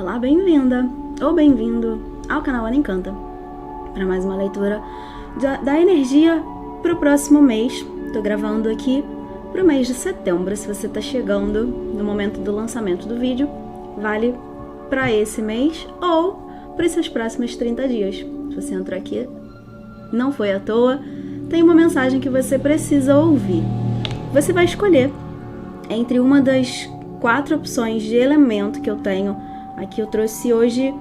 Olá, bem-vinda ou bem-vindo ao canal Ana Encanta para mais uma leitura da energia para o próximo mês. Tô gravando aqui para o mês de setembro. Se você tá chegando no momento do lançamento do vídeo, vale para esse mês ou para esses próximos 30 dias. Se você entrou aqui, não foi à toa, tem uma mensagem que você precisa ouvir. Você vai escolher entre uma das 4 opções de elemento que eu tenho. Aqui eu trouxe hoje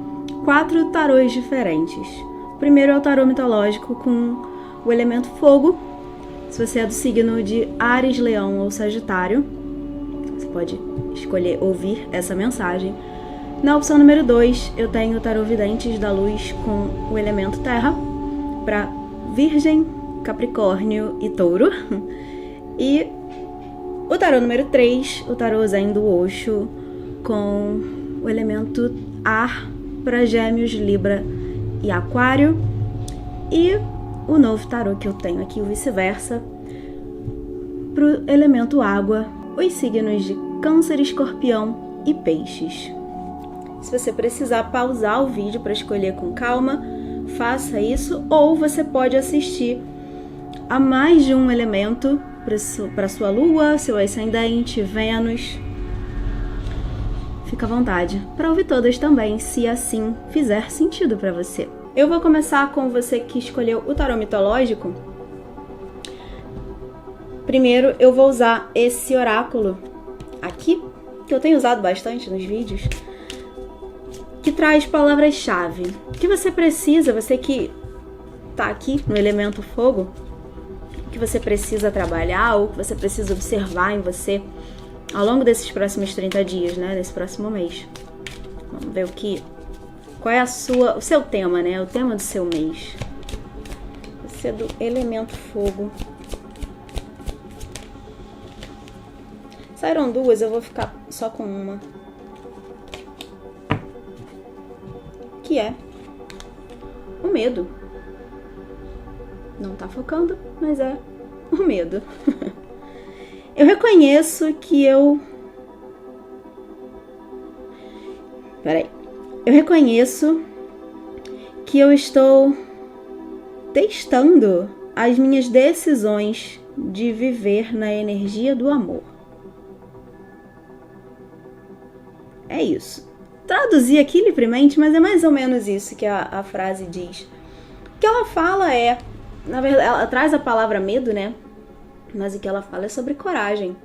4 tarôs diferentes. O primeiro é o tarô mitológico com o elemento fogo. Se você é do signo de Áries, Leão ou Sagitário, você pode escolher ouvir essa mensagem. Na opção número 2, eu tenho o tarô Videntes da Luz com o elemento terra, para Virgem, Capricórnio e Touro. E o tarô número 3, o tarô Zen do Osho, com o elemento ar, para Gêmeos, Libra e Aquário. E o novo tarô que eu tenho aqui, o vice-versa, para o elemento água, os signos de Câncer, Escorpião e Peixes. Se você precisar pausar o vídeo para escolher com calma, faça isso, ou você pode assistir a mais de um elemento para sua lua, seu ascendente, Vênus. Fica à vontade para ouvir todas também, se assim fizer sentido para você. Eu vou começar com você que escolheu o tarô mitológico. Primeiro eu vou usar esse oráculo aqui, que eu tenho usado bastante nos vídeos, que traz palavras-chave que você precisa, você que tá aqui no elemento fogo, que você precisa trabalhar ou que você precisa observar em você ao longo desses próximos 30 dias, né, desse próximo mês. Vamos ver qual é o seu tema, né, o tema do seu mês. Você é do elemento fogo. Saíram 2, eu vou ficar só com uma. Que é o medo. Não tá focando, mas é o medo. Eu reconheço que eu reconheço que eu estou testando as minhas decisões de viver na energia do amor. É isso. Traduzi aqui livremente, mas é mais ou menos isso que a frase diz. O que ela fala na verdade, ela traz a palavra medo, né? Mas o que ela fala é sobre coragem.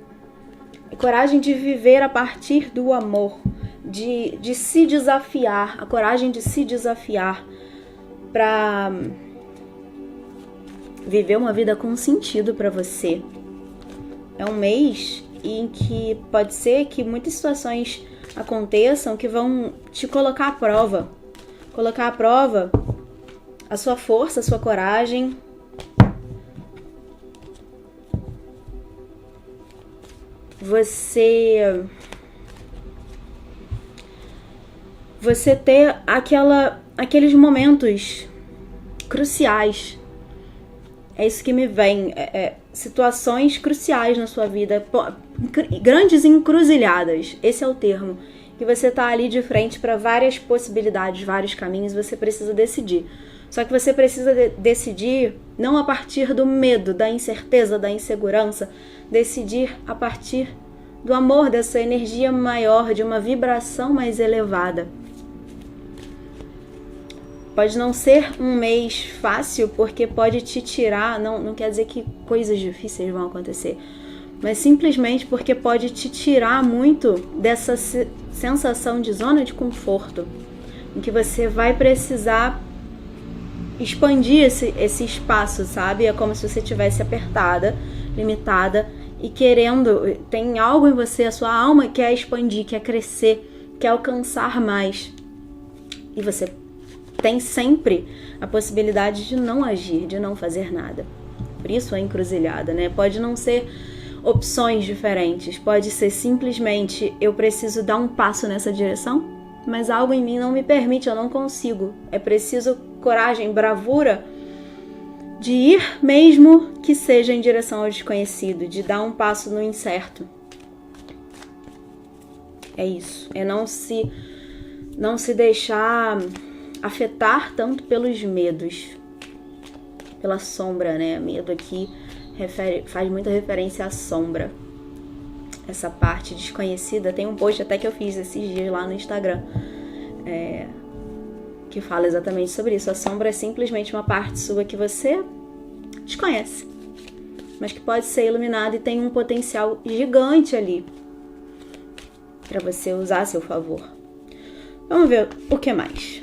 É coragem de viver a partir do amor, de se desafiar, a coragem de se desafiar para viver uma vida com sentido para você. É um mês em que pode ser que muitas situações aconteçam que vão te colocar à prova. Colocar à prova a sua força, a sua coragem. Você ter aqueles momentos cruciais. É isso que me vem. Situações cruciais na sua vida. Grandes encruzilhadas. Esse é o termo. Que você tá ali de frente para várias possibilidades, vários caminhos. Você precisa decidir. Só que você precisa decidir não a partir do medo, da incerteza, da insegurança. Decidir a partir do amor, dessa energia maior, de uma vibração mais elevada. Pode não ser um mês fácil, porque pode te tirar, não quer dizer que coisas difíceis vão acontecer, mas simplesmente porque pode te tirar muito dessa sensação de zona de conforto, em que você vai precisar expandir esse espaço, sabe? É como se você estivesse apertada, limitada e tem algo em você, a sua alma quer expandir, quer crescer, quer alcançar mais. E você tem sempre a possibilidade de não agir, de não fazer nada. Por isso a encruzilhada, né? Pode não ser opções diferentes, pode ser simplesmente eu preciso dar um passo nessa direção, mas algo em mim não me permite, eu não consigo. É preciso coragem, bravura de ir mesmo que seja em direção ao desconhecido, de dar um passo no incerto. É isso, é não se não se deixar afetar tanto pelos medos, pela sombra, né? Medo aqui faz muita referência à sombra. Essa parte desconhecida, tem um post até que eu fiz esses dias lá no Instagram, que fala exatamente sobre isso. A sombra é simplesmente uma parte sua que você desconhece, mas que pode ser iluminada e tem um potencial gigante ali para você usar a seu favor. Vamos ver o que mais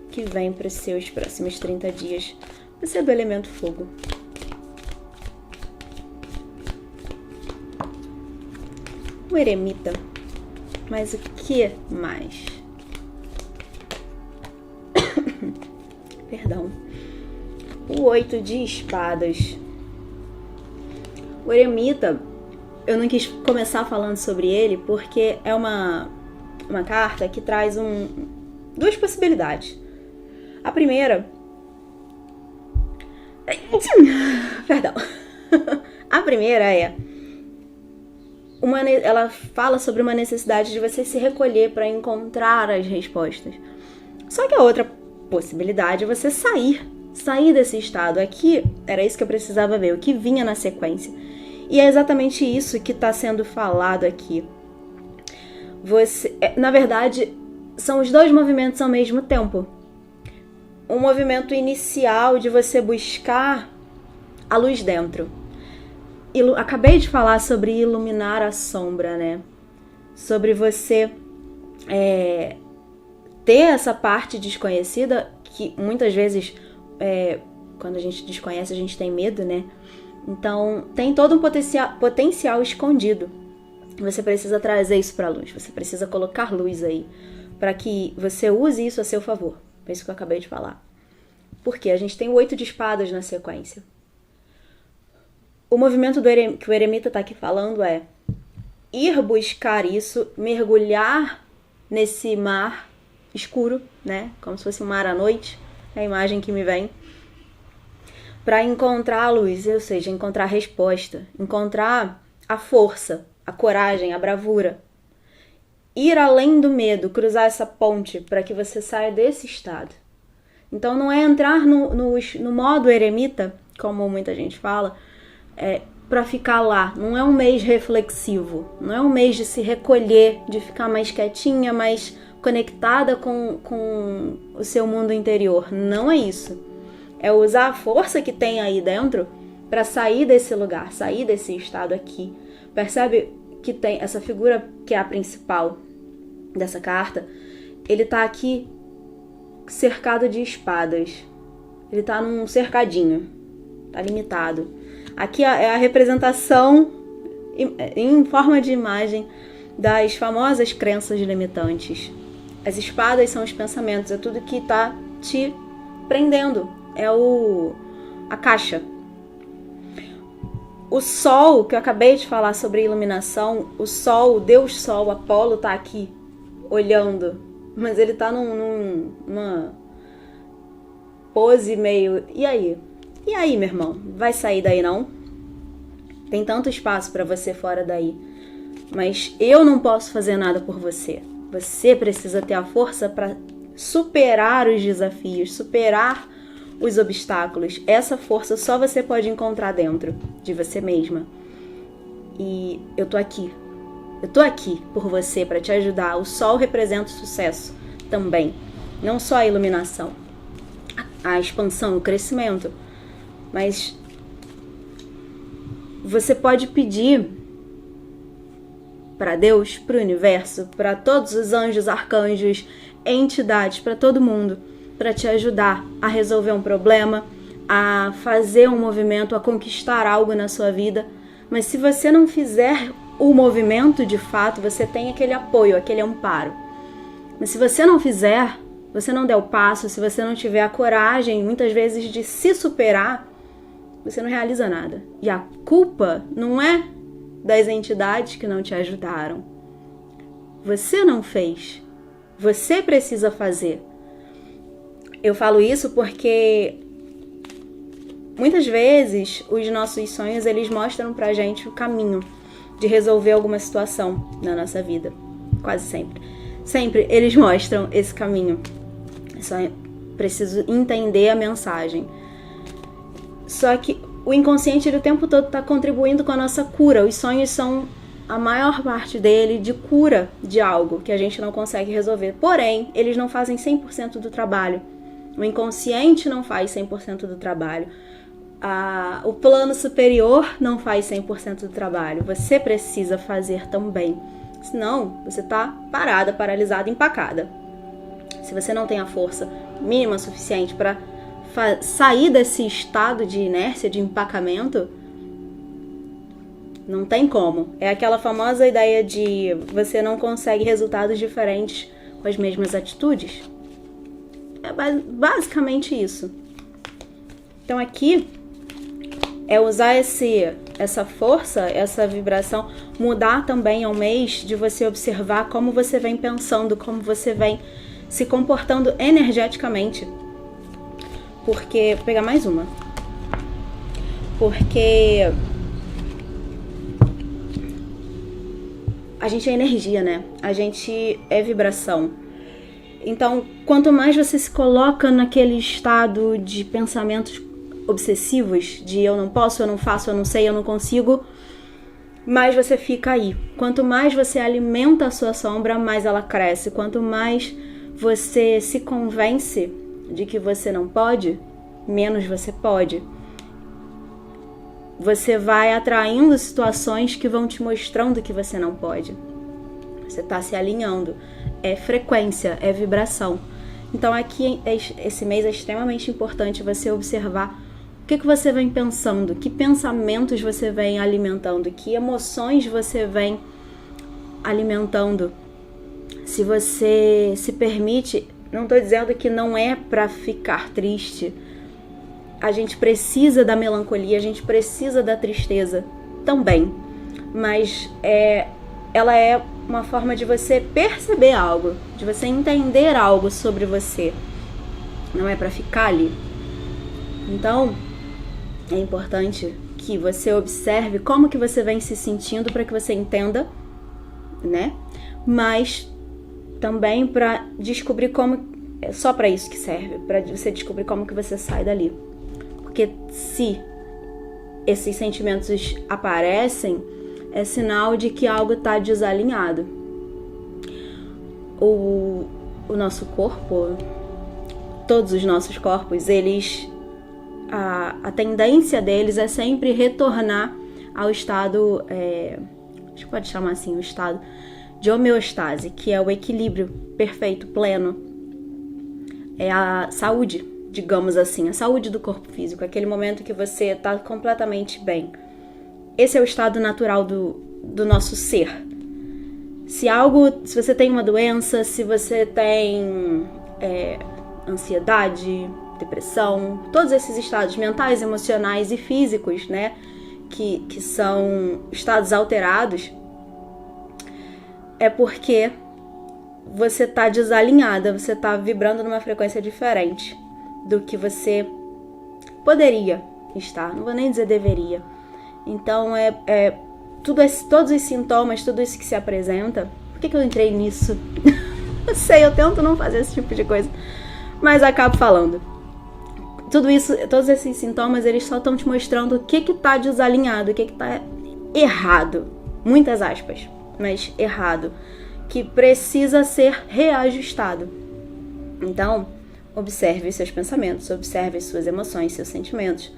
que vem para os seus próximos 30 dias. Você é do elemento fogo. O eremita. Mas o que mais? Perdão. O 8 de espadas. O eremita, eu não quis começar falando sobre ele porque é uma carta que traz duas possibilidades. A primeira... Perdão. A primeira ela fala sobre uma necessidade de você se recolher para encontrar as respostas. Só que a outra possibilidade é você sair desse estado. Aqui era isso que eu precisava ver, o que vinha na sequência. E é exatamente isso que está sendo falado aqui. Na verdade, são os dois movimentos ao mesmo tempo. Um movimento inicial de você buscar a luz dentro. Acabei de falar sobre iluminar a sombra, né? Sobre você ter essa parte desconhecida, que muitas vezes, quando a gente desconhece, a gente tem medo, né? Então, tem todo um potencial escondido. Você precisa trazer isso para a luz, você precisa colocar luz aí, para que você use isso a seu favor. É isso que eu acabei de falar. Porque a gente tem o 8 de espadas na sequência. O movimento que o eremita está aqui falando é ir buscar isso, mergulhar nesse mar escuro, né? Como se fosse um mar à noite, é a imagem que me vem. Para encontrar a luz, ou seja, encontrar a resposta, encontrar a força, a coragem, a bravura. Ir além do medo, cruzar essa ponte para que você saia desse estado. Então não é entrar no modo eremita, como muita gente fala, para ficar lá. Não é um mês reflexivo, não é um mês de se recolher, de ficar mais quietinha, mais conectada com o seu mundo interior. Não é isso. É usar a força que tem aí dentro para sair desse lugar, sair desse estado aqui. Percebe que tem essa figura que é a principal dessa carta? Ele tá aqui cercado de espadas. Ele tá num cercadinho, tá limitado. Aqui é a representação em forma de imagem das famosas crenças limitantes. As espadas são os pensamentos, é tudo que tá te prendendo. É a caixa. O sol, que eu acabei de falar sobre iluminação, o sol, o Deus Sol, Apolo, tá aqui olhando, mas ele tá numa pose meio... E aí? E aí, meu irmão? Vai sair daí não? Tem tanto espaço pra você fora daí. Mas eu não posso fazer nada por você. Você precisa ter a força pra superar os desafios, superar os obstáculos. Essa força só você pode encontrar dentro de você mesma. E eu tô aqui. Eu tô aqui por você para te ajudar. O sol representa o sucesso também. Não só a iluminação, a expansão, o crescimento. Mas você pode pedir para Deus, para o universo, para todos os anjos, arcanjos, entidades, para todo mundo, para te ajudar a resolver um problema, a fazer um movimento, a conquistar algo na sua vida. Mas se você não fizer o movimento de fato, você tem aquele apoio, aquele amparo. Mas se você não fizer, você não der o passo, se você não tiver a coragem, muitas vezes, de se superar, você não realiza nada. E a culpa não é das entidades que não te ajudaram. Você não fez. Você precisa fazer. Eu falo isso porque muitas vezes os nossos sonhos, eles mostram pra gente o caminho de resolver alguma situação na nossa vida. Quase sempre. Sempre eles mostram esse caminho. Só preciso entender a mensagem. Só que o inconsciente, ele o tempo todo está contribuindo com a nossa cura. Os sonhos são a maior parte dele de cura de algo que a gente não consegue resolver. Porém, eles não fazem 100% do trabalho. O inconsciente não faz 100% do trabalho. O plano superior não faz 100% do trabalho. Você precisa fazer também. Senão, você está parada, paralisada, empacada. Se você não tem a força mínima suficiente para sair desse estado de inércia, de empacamento, não tem como. É aquela famosa ideia de você não consegue resultados diferentes com as mesmas atitudes. É basicamente isso. Então aqui é usar essa força, essa vibração, mudar também ao mês de você observar como você vem pensando, como você vem se comportando energeticamente. Porque, vou pegar mais uma. Porque a gente é energia, né? A gente é vibração. Então, quanto mais você se coloca naquele estado de pensamentos obsessivos, de eu não posso, eu não faço, eu não sei, eu não consigo, mais você fica aí. Quanto mais você alimenta a sua sombra, mais ela cresce. Quanto mais você se convence de que você não pode, menos você pode. Você vai atraindo situações que vão te mostrando que você não pode. Você está se alinhando. É frequência, é vibração. Então aqui, esse mês é extremamente importante você observar o que você vem pensando, que pensamentos você vem alimentando, que emoções você vem alimentando. Se você se permite, não estou dizendo que não é para ficar triste. A gente precisa da melancolia, a gente precisa da tristeza também. Mas ela é uma forma de você perceber algo, de você entender algo sobre você. Não é para ficar ali. Então, é importante que você observe como que você vem se sentindo para que você entenda, né? Mas também para descobrir como... É só para isso que serve, para você descobrir como que você sai dali. Porque se esses sentimentos aparecem, é sinal de que algo está desalinhado. O nosso corpo, todos os nossos corpos, eles... A tendência deles é sempre retornar ao estado, acho que pode chamar assim, o estado de homeostase, que é o equilíbrio perfeito, pleno. É a saúde, digamos assim, a saúde do corpo físico, aquele momento que você está completamente bem. Esse é o estado natural do nosso ser. Se você tem uma doença, se você tem ansiedade, depressão, todos esses estados mentais, emocionais e físicos, né, que são estados alterados, é porque você está desalinhada, você está vibrando numa frequência diferente do que você poderia estar, não vou nem dizer deveria. Então, todos os sintomas, tudo isso que se apresenta. Por que eu entrei nisso? Eu sei, eu tento não fazer esse tipo de coisa, mas acabo falando. Tudo isso, todos esses sintomas, eles só estão te mostrando o que está desalinhado, o que está errado. Muitas aspas, mas errado. Que precisa ser reajustado. Então, observe seus pensamentos, observe suas emoções, seus sentimentos.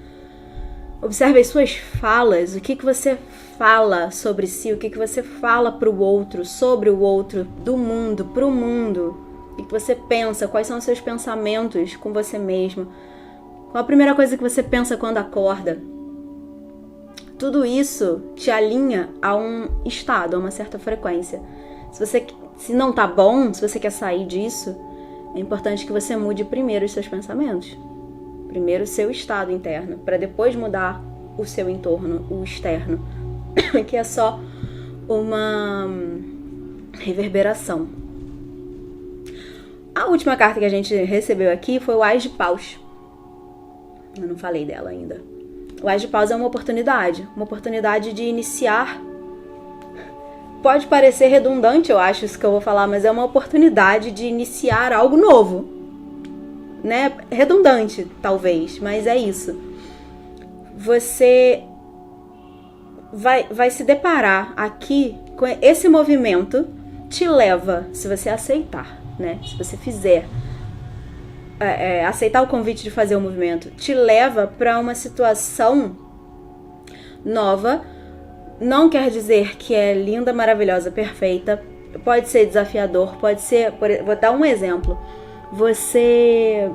Observe as suas falas, o que você fala sobre si, o que você fala para o outro, sobre o outro, do mundo, para o mundo. O que você pensa, quais são os seus pensamentos com você mesmo. Qual a primeira coisa que você pensa quando acorda? Tudo isso te alinha a um estado, a uma certa frequência. Se não tá bom, se você quer sair disso, é importante que você mude primeiro os seus pensamentos. Primeiro o seu estado interno, para depois mudar o seu entorno, o externo, que é só uma reverberação. A última carta que a gente recebeu aqui foi o Ás de Paus. Eu não falei dela ainda. O Ás de Paus é uma oportunidade de iniciar pode parecer redundante, eu acho, isso que eu vou falar, mas é uma oportunidade de iniciar algo novo, né? Redundante, talvez, mas é isso. Você vai se deparar aqui com esse movimento, te leva, se você aceitar, né? Se você fizer, aceitar o convite de fazer o movimento, te leva para uma situação nova. Não quer dizer que é linda, maravilhosa, perfeita. Pode ser desafiador, pode ser... Vou dar um exemplo. Você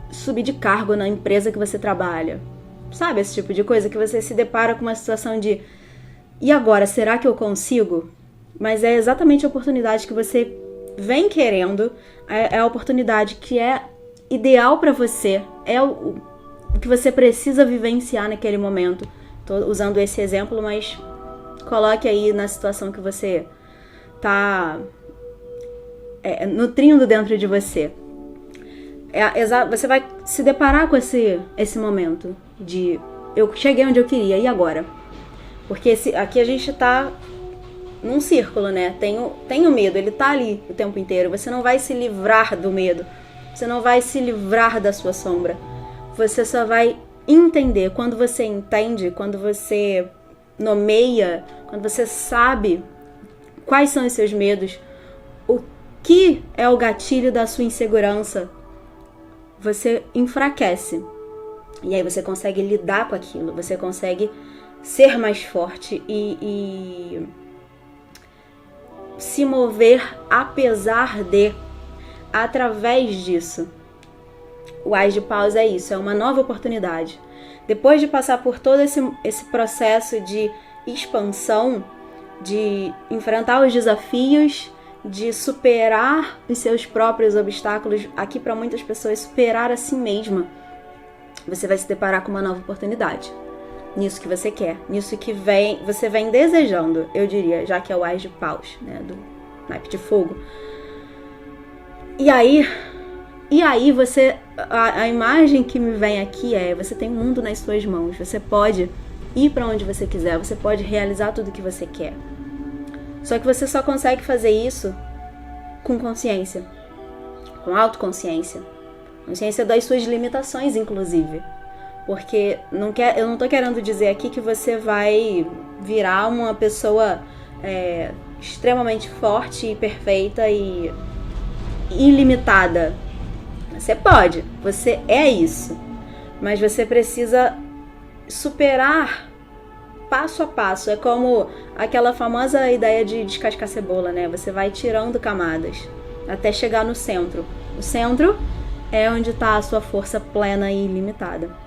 subir de cargo na empresa que você trabalha. Sabe esse tipo de coisa? Que você se depara com uma situação de... E agora, será que eu consigo? Mas é exatamente a oportunidade que você vem querendo. É a oportunidade que é ideal para você. É o que você precisa vivenciar naquele momento. Tô usando esse exemplo, mas coloque aí na situação que você tá nutrindo dentro de você. Você vai se deparar com esse momento de eu cheguei onde eu queria, e agora? Porque aqui a gente tá num círculo, né? Tem o medo, ele tá ali o tempo inteiro. Você não vai se livrar do medo. Você não vai se livrar da sua sombra. Você só vai entender. Quando você entende, quando você nomeia, quando você sabe quais são os seus medos, o que é o gatilho da sua insegurança, você enfraquece. E aí você consegue lidar com aquilo, você consegue ser mais forte e se mover apesar de, através disso. O Ás de Paus é isso, é uma nova oportunidade. Depois de passar por todo esse processo de expansão, de enfrentar os desafios, de superar os seus próprios obstáculos, aqui para muitas pessoas superar a si mesma, você vai se deparar com uma nova oportunidade. Nisso que você quer, nisso que você vem desejando, eu diria, já que é o Ás de Paus, né, do naipe de fogo. E aí você, a imagem que me vem aqui você tem o mundo nas suas mãos, você pode ir para onde você quiser, você pode realizar tudo o que você quer. Só que você só consegue fazer isso com consciência, com autoconsciência, consciência das suas limitações, inclusive. Porque eu não tô querendo dizer aqui que você vai virar uma pessoa extremamente forte e perfeita e ilimitada. Você pode, você é isso, mas você precisa superar passo a passo. É como aquela famosa ideia de descascar cebola, né? Você vai tirando camadas até chegar no centro. O centro é onde está a sua força plena e ilimitada.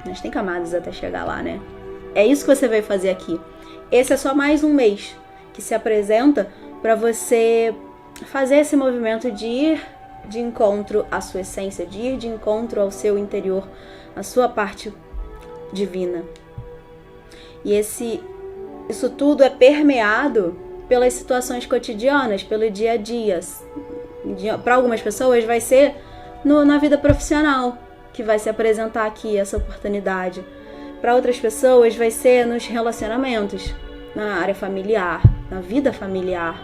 Mas tem camadas até chegar lá, né? É isso que você vai fazer aqui. Esse é só mais um mês que se apresenta para você fazer esse movimento de ir de encontro à sua essência, de ir de encontro ao seu interior, à sua parte divina. E isso tudo é permeado pelas situações cotidianas, pelo dia a dia. Para algumas pessoas vai ser na vida profissional que vai se apresentar aqui essa oportunidade. Para outras pessoas vai ser nos relacionamentos, na área familiar, na vida familiar.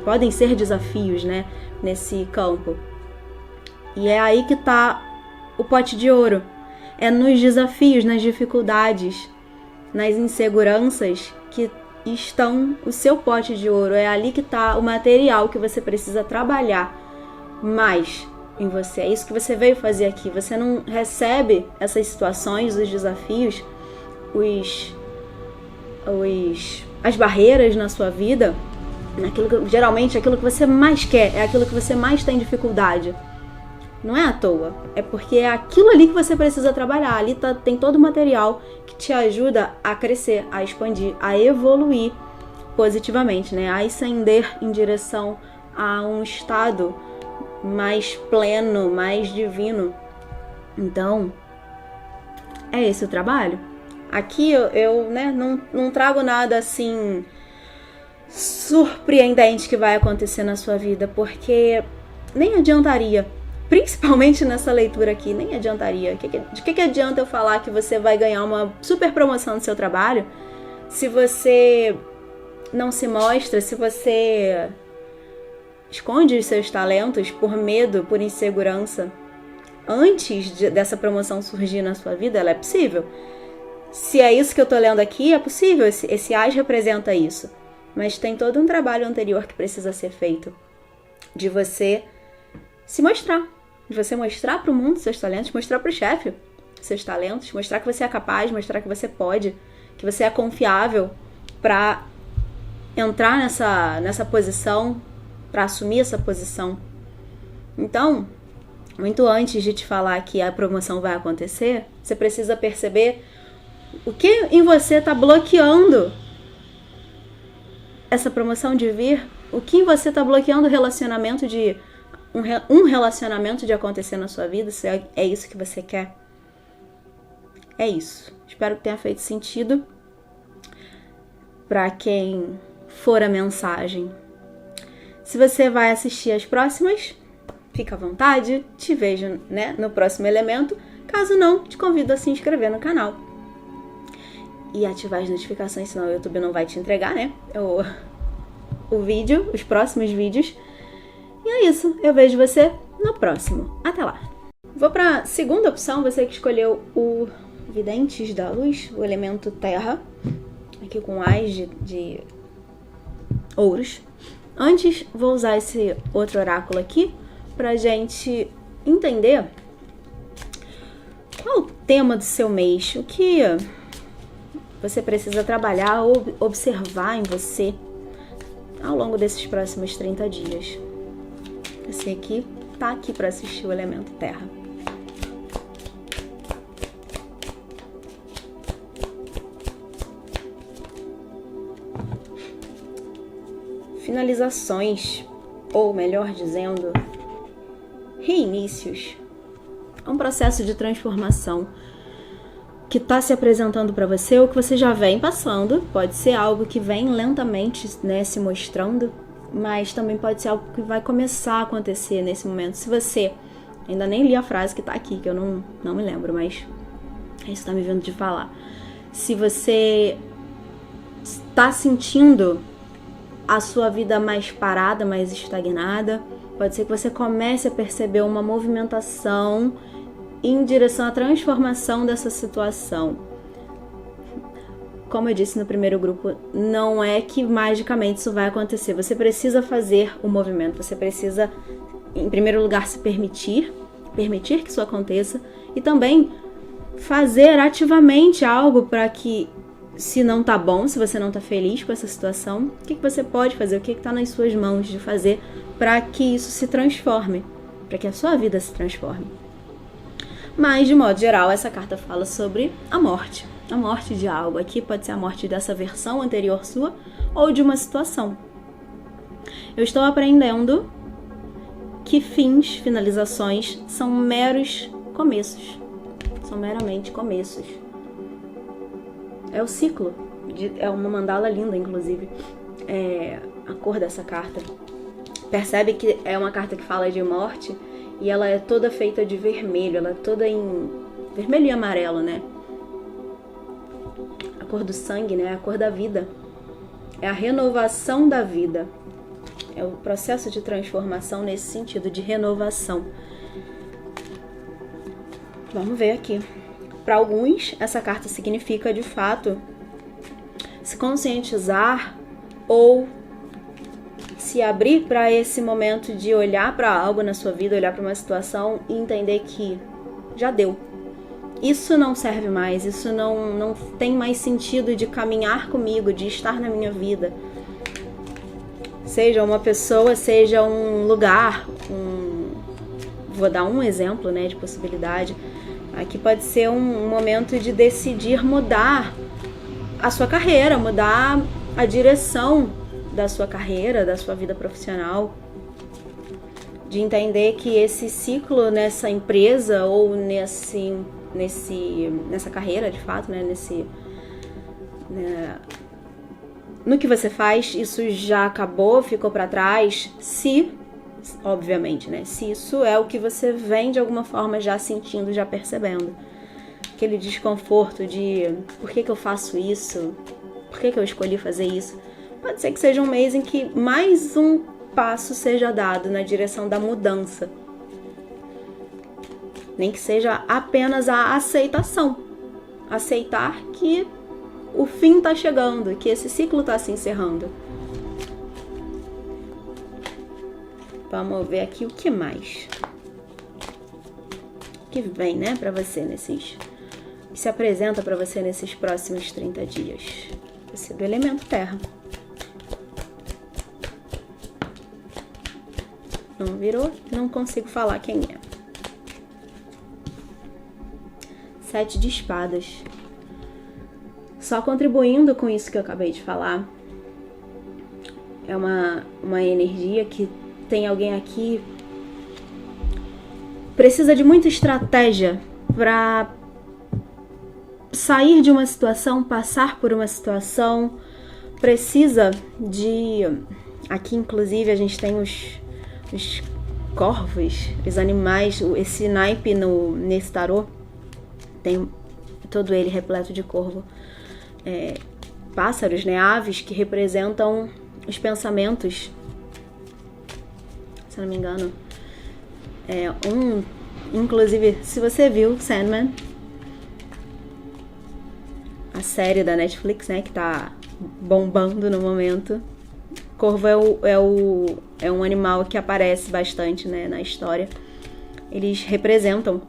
Podem ser desafios, né, nesse campo. E é aí que está o pote de ouro. É nos desafios, nas dificuldades, nas inseguranças que estão o seu pote de ouro. É ali que está o material que você precisa trabalhar mais em você. É isso que você veio fazer aqui. Você não recebe essas situações, os desafios, as barreiras na sua vida, geralmente aquilo que você mais quer, é aquilo que você mais tem dificuldade. Não é à toa, é porque é aquilo ali que você precisa trabalhar. Ali tem todo o material que te ajuda a crescer, a expandir, a evoluir positivamente, né? A ascender em direção a um estado mais pleno, mais divino. Então, é esse o trabalho. Aqui eu não trago nada assim surpreendente que vai acontecer na sua vida, porque nem adiantaria. Principalmente nessa leitura aqui, nem adiantaria. De que adianta eu falar que você vai ganhar uma super promoção no seu trabalho Se você não se mostra, se você esconde os seus talentos por medo, por insegurança, antes dessa promoção surgir na sua vida, ela é possível. Se é isso que eu tô lendo aqui, é possível, esse as representa isso. Mas tem todo um trabalho anterior que precisa ser feito. De você se mostrar. De você mostrar pro mundo seus talentos, mostrar pro chefe seus talentos, mostrar que você é capaz, mostrar que você pode, que você é confiável pra entrar nessa posição, pra assumir essa posição. Então, muito antes de te falar que a promoção vai acontecer, você precisa perceber o que em você está bloqueando essa promoção de vir, o que em você está bloqueando o relacionamento de um relacionamento de acontecer na sua vida, se é isso que você quer. É isso. Espero que tenha feito sentido para quem for a mensagem. Se você vai assistir as próximas, fica à vontade, te vejo, né, no próximo elemento. Caso não, te convido a se inscrever no canal e ativar as notificações, senão o YouTube não vai te entregar, né, o vídeo, os próximos vídeos. E é isso, eu vejo você no próximo. Até lá! Vou para a segunda opção, você que escolheu o Videntes da Luz, o elemento terra, aqui com as de ouros. Antes, vou usar esse outro oráculo aqui pra gente entender qual o tema do seu mês, o que você precisa trabalhar ou observar em você ao longo desses próximos 30 dias. Você aqui tá aqui para assistir o elemento terra. Finalizações, ou melhor dizendo, reinícios. É um processo de transformação que está se apresentando para você, ou que você já vem passando. Pode ser algo que vem lentamente, né, se mostrando, mas também pode ser algo que vai começar a acontecer nesse momento. Se você, ainda nem li a frase que está aqui, que eu não me lembro, mas isso está me vindo de falar. Se você está sentindo a sua vida mais parada, mais estagnada, pode ser que você comece a perceber uma movimentação em direção à transformação dessa situação. Como eu disse no primeiro grupo, não é que magicamente isso vai acontecer. Você precisa fazer o movimento, você precisa, em primeiro lugar, se permitir que isso aconteça, e também fazer ativamente algo para que, se não tá bom, se você não tá feliz com essa situação, o que você pode fazer, o que tá nas suas mãos de fazer para que isso se transforme, para que a sua vida se transforme. Mas, de modo geral, essa carta fala sobre a morte de algo. Aqui pode ser a morte dessa versão anterior sua ou de uma situação. Eu estou aprendendo que fins, finalizações, são meros começos, são meramente começos. É o ciclo, é uma mandala linda, inclusive, a cor dessa carta. Percebe que é uma carta que fala de morte e ela é toda feita de vermelho, ela é toda em vermelho e amarelo, né? A cor do sangue, né? A cor da vida. É a renovação da vida. É o processo de transformação nesse sentido, de renovação. Vamos ver aqui. Para alguns, essa carta significa, de fato, se conscientizar ou se abrir para esse momento de olhar para algo na sua vida, olhar para uma situação e entender que já deu. Isso não serve mais, isso não tem mais sentido de caminhar comigo, de estar na minha vida. Seja uma pessoa, seja um lugar, vou dar um exemplo, né, de possibilidade. Aqui pode ser um momento de decidir mudar a sua carreira, mudar a direção da sua carreira, da sua vida profissional. De entender que esse ciclo nessa empresa ou nessa carreira, de fato, né, no que você faz, isso já acabou, ficou para trás, obviamente, né? Se isso é o que você vem de alguma forma já sentindo, já percebendo. Aquele desconforto de por que eu faço isso? Por que eu escolhi fazer isso? Pode ser que seja um mês em que mais um passo seja dado na direção da mudança. Nem que seja apenas a aceitação. Aceitar que o fim está chegando, que esse ciclo está se encerrando. Vamos ver aqui o que mais. O que vem, né, para você nesses... que se apresenta para você nesses próximos 30 dias. Vai ser do elemento terra. Não virou? Não consigo falar quem é. 7 de espadas. Só contribuindo com isso que eu acabei de falar. É uma energia que tem alguém aqui. Precisa de muita estratégia para sair de uma situação, passar por uma situação. Precisa de... Aqui, inclusive, a gente tem os corvos, os animais. Esse naipe nesse tarô tem todo ele repleto de corvo. Pássaros, né? Aves que representam os pensamentos. Se eu não me engano. Inclusive, se você viu Sandman, a série da Netflix, né, que tá bombando no momento. Corvo é um animal que aparece bastante, né, na história. Eles representam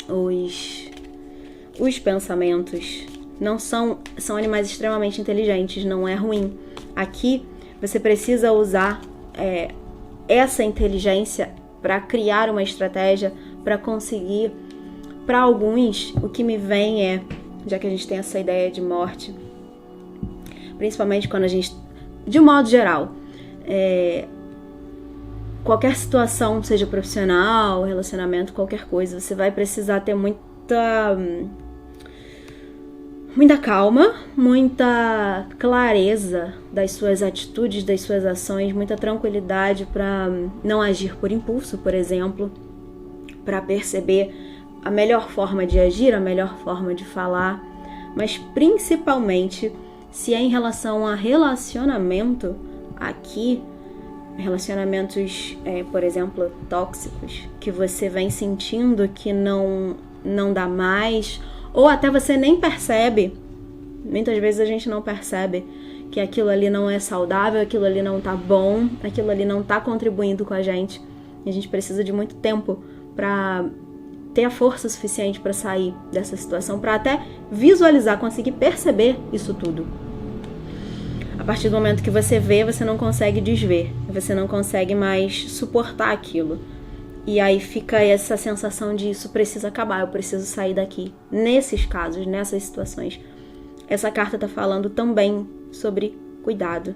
os pensamentos. Não são animais extremamente inteligentes, não é ruim. Aqui você precisa usar essa inteligência para criar uma estratégia, para conseguir. Para alguns, o que me vem é, já que a gente tem essa ideia de morte, principalmente quando a gente, de um modo geral, qualquer situação, seja profissional, relacionamento, qualquer coisa, você vai precisar ter muita calma, muita clareza das suas atitudes, das suas ações, muita tranquilidade para não agir por impulso, por exemplo, para perceber a melhor forma de agir, a melhor forma de falar, mas principalmente se é em relação a relacionamento, aqui, relacionamentos, por exemplo, tóxicos, que você vem sentindo que não dá mais, ou até você nem percebe, muitas vezes a gente não percebe que aquilo ali não é saudável, aquilo ali não tá bom, aquilo ali não tá contribuindo com a gente, e a gente precisa de muito tempo para ter a força suficiente para sair dessa situação, para até visualizar, conseguir perceber isso tudo. A partir do momento que você vê, você não consegue desver, você não consegue mais suportar aquilo. E aí fica essa sensação de isso precisa acabar, eu preciso sair daqui. Nesses casos, nessas situações, essa carta tá falando também sobre cuidado.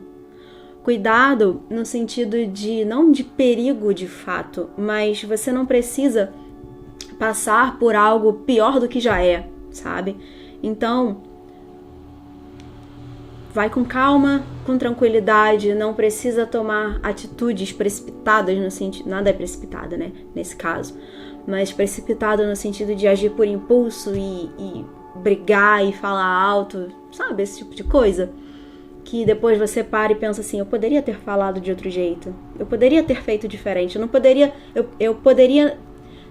Cuidado no sentido de, não de perigo de fato, mas você não precisa passar por algo pior do que já é, sabe? Então, vai com calma, com tranquilidade, não precisa tomar atitudes precipitadas no sentido... Nada é precipitada, né, nesse caso. Mas precipitado no sentido de agir por impulso e brigar e falar alto, sabe? Esse tipo de coisa. Que depois você para e pensa assim, eu poderia ter falado de outro jeito. Eu poderia ter feito diferente. Eu poderia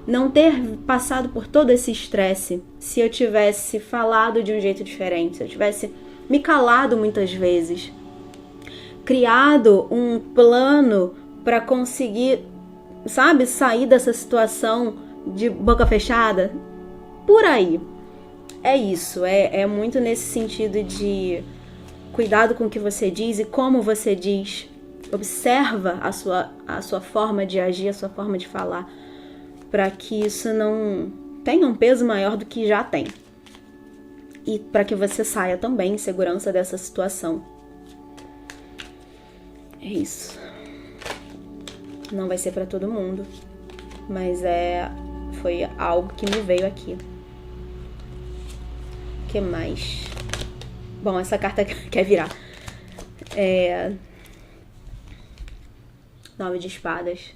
não ter passado por todo esse estresse se eu tivesse falado de um jeito diferente. Se eu tivesse me calado muitas vezes, criado um plano para conseguir, sabe, sair dessa situação de boca fechada, por aí. É isso, é muito nesse sentido de cuidado com o que você diz e como você diz. Observa a sua forma de agir, a sua forma de falar, para que isso não tenha um peso maior do que já tem. E para que você saia também em segurança dessa situação. É isso. Não vai ser para todo mundo, mas foi algo que me veio aqui. O que mais? Bom, essa carta quer virar. 9 de espadas.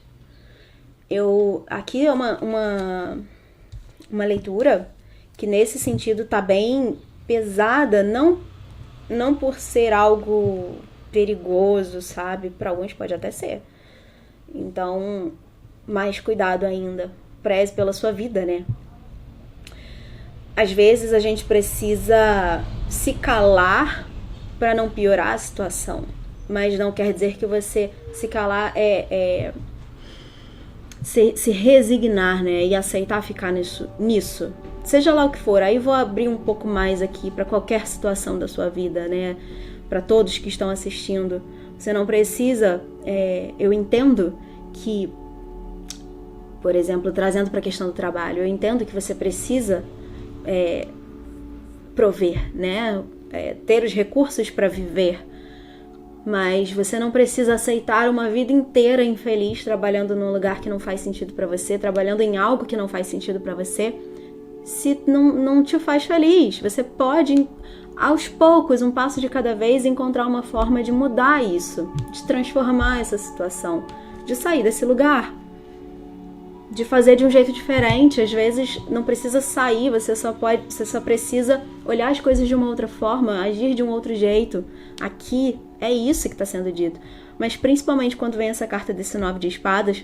Aqui é uma leitura que nesse sentido tá bem pesada, não não por ser algo perigoso, sabe? Para alguns pode até ser. Então, mais cuidado ainda. Preze pela sua vida, né? Às vezes a gente precisa se calar para não piorar a situação. Mas não quer dizer que você se calar se resignar, né? E aceitar ficar nisso. Seja lá o que for. Aí vou abrir um pouco mais aqui para qualquer situação da sua vida, né? Para todos que estão assistindo. Você não precisa... eu entendo que, por exemplo, trazendo para a questão do trabalho, eu entendo que você precisa prover, né? Ter os recursos para viver, mas você não precisa aceitar uma vida inteira infeliz trabalhando num lugar que não faz sentido para você, trabalhando em algo que não faz sentido para você, se não te faz feliz. Você pode, aos poucos, um passo de cada vez, encontrar uma forma de mudar isso, de transformar essa situação, de sair desse lugar, de fazer de um jeito diferente. Às vezes não precisa sair, você só precisa olhar as coisas de uma outra forma, agir de um outro jeito. Aqui é isso que está sendo dito. Mas principalmente quando vem essa carta desse 9 de espadas,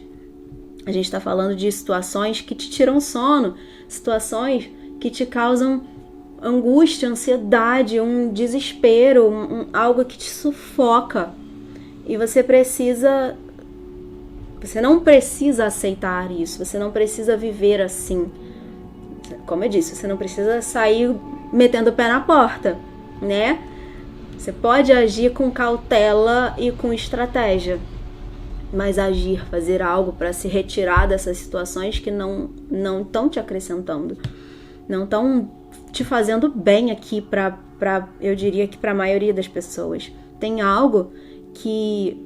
a gente está falando de situações que te tiram sono, situações que te causam angústia, ansiedade, um desespero, algo que te sufoca. E você não precisa aceitar isso, você não precisa viver assim. Como eu disse, você não precisa sair metendo o pé na porta, né? Você pode agir com cautela e com estratégia, mas agir, fazer algo para se retirar dessas situações que não estão te acrescentando, não estão te fazendo bem aqui eu diria que para a maioria das pessoas. Tem algo que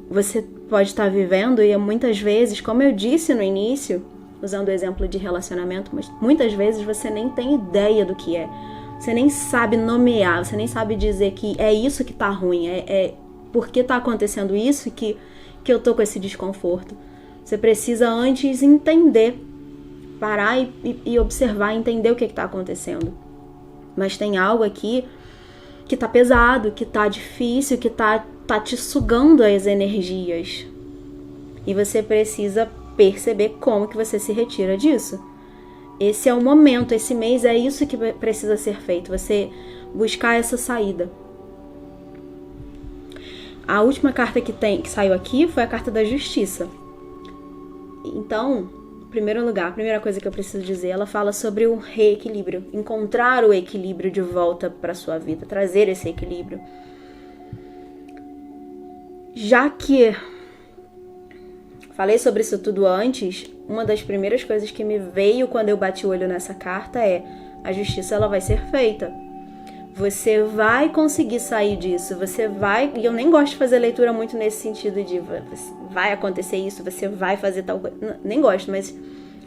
você pode estar vivendo e muitas vezes, como eu disse no início, usando o exemplo de relacionamento, mas muitas vezes você nem tem ideia do que é. Você nem sabe nomear, você nem sabe dizer que é isso que tá ruim, porque tá acontecendo isso que eu tô com esse desconforto. Você precisa antes entender, parar e observar, entender o que tá acontecendo. Mas tem algo aqui que tá pesado, que tá difícil, que tá te sugando as energias. E você precisa perceber como que você se retira disso. Esse é o momento, esse mês é isso que precisa ser feito, você buscar essa saída. A última carta que saiu aqui foi a carta da justiça. Então, em primeiro lugar, a primeira coisa que eu preciso dizer, ela fala sobre o reequilíbrio, encontrar o equilíbrio de volta para sua vida, trazer esse equilíbrio. Já que falei sobre isso tudo antes, uma das primeiras coisas que me veio quando eu bati o olho nessa carta é: a justiça ela vai ser feita. Você vai conseguir sair disso, você vai... E eu nem gosto de fazer leitura muito nesse sentido de vai acontecer isso, você vai fazer tal coisa. Nem gosto, mas